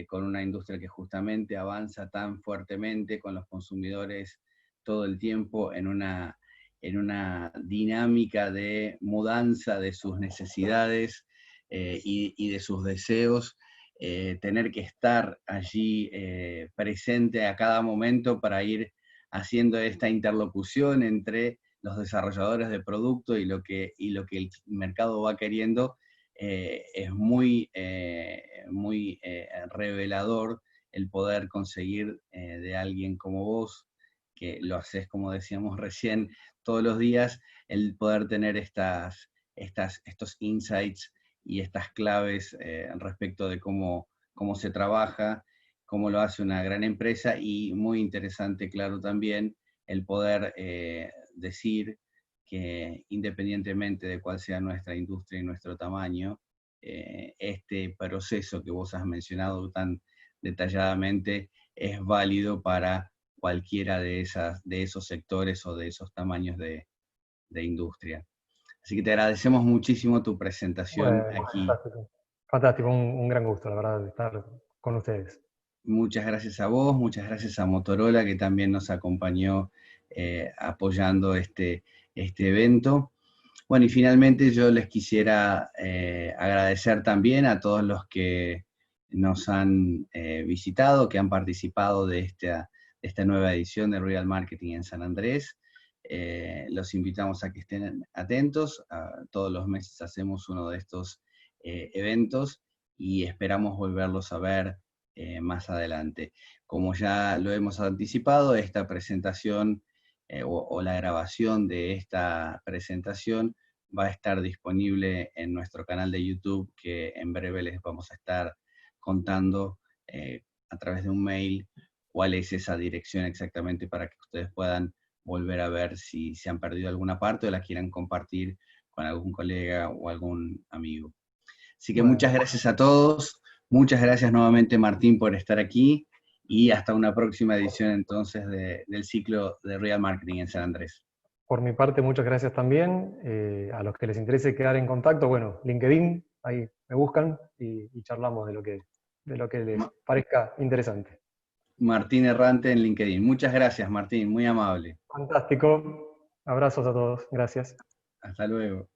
con una industria que justamente avanza tan fuertemente con los consumidores todo el tiempo en una dinámica de mudanza de sus necesidades y de sus deseos, tener que estar allí presente a cada momento para ir haciendo esta interlocución entre los desarrolladores de producto y lo que el mercado va queriendo, es muy revelador el poder conseguir de alguien como vos, que lo haces, como decíamos recién, todos los días, el poder tener estos insights y estas claves respecto de cómo se trabaja, cómo lo hace una gran empresa, y muy interesante, claro, también el poder decir que independientemente de cuál sea nuestra industria y nuestro tamaño, este proceso que vos has mencionado tan detalladamente es válido para cualquiera de esos sectores o de esos tamaños de industria. Así que te agradecemos muchísimo tu presentación Bueno, aquí. fantástico. Fantástico, un gran gusto, la verdad, de estar con ustedes. Muchas gracias a vos, muchas gracias a Motorola que también nos acompañó apoyando este evento. Bueno, y finalmente yo les quisiera agradecer también a todos los que nos han visitado, que han participado de esta nueva edición de Real Marketing en San Andrés. Los invitamos a que estén atentos. Todos los meses hacemos uno de estos eventos y esperamos volverlos a ver más adelante. Como ya lo hemos anticipado, esta presentación o la grabación de esta presentación va a estar disponible en nuestro canal de YouTube, que en breve les vamos a estar contando a través de un mail cuál es esa dirección exactamente para que ustedes puedan volver a ver si se han perdido alguna parte o la quieran compartir con algún colega o algún amigo. Así que muchas gracias a todos, muchas gracias nuevamente Martín por estar aquí y hasta una próxima edición entonces del ciclo de Real Marketing en San Andrés. Por mi parte, muchas gracias también. A los que les interese quedar en contacto, bueno, LinkedIn, ahí me buscan y charlamos de lo que les parezca interesante. Martín Errante en LinkedIn. Muchas gracias, Martín, muy amable. Fantástico. Abrazos a todos. Gracias. Hasta luego.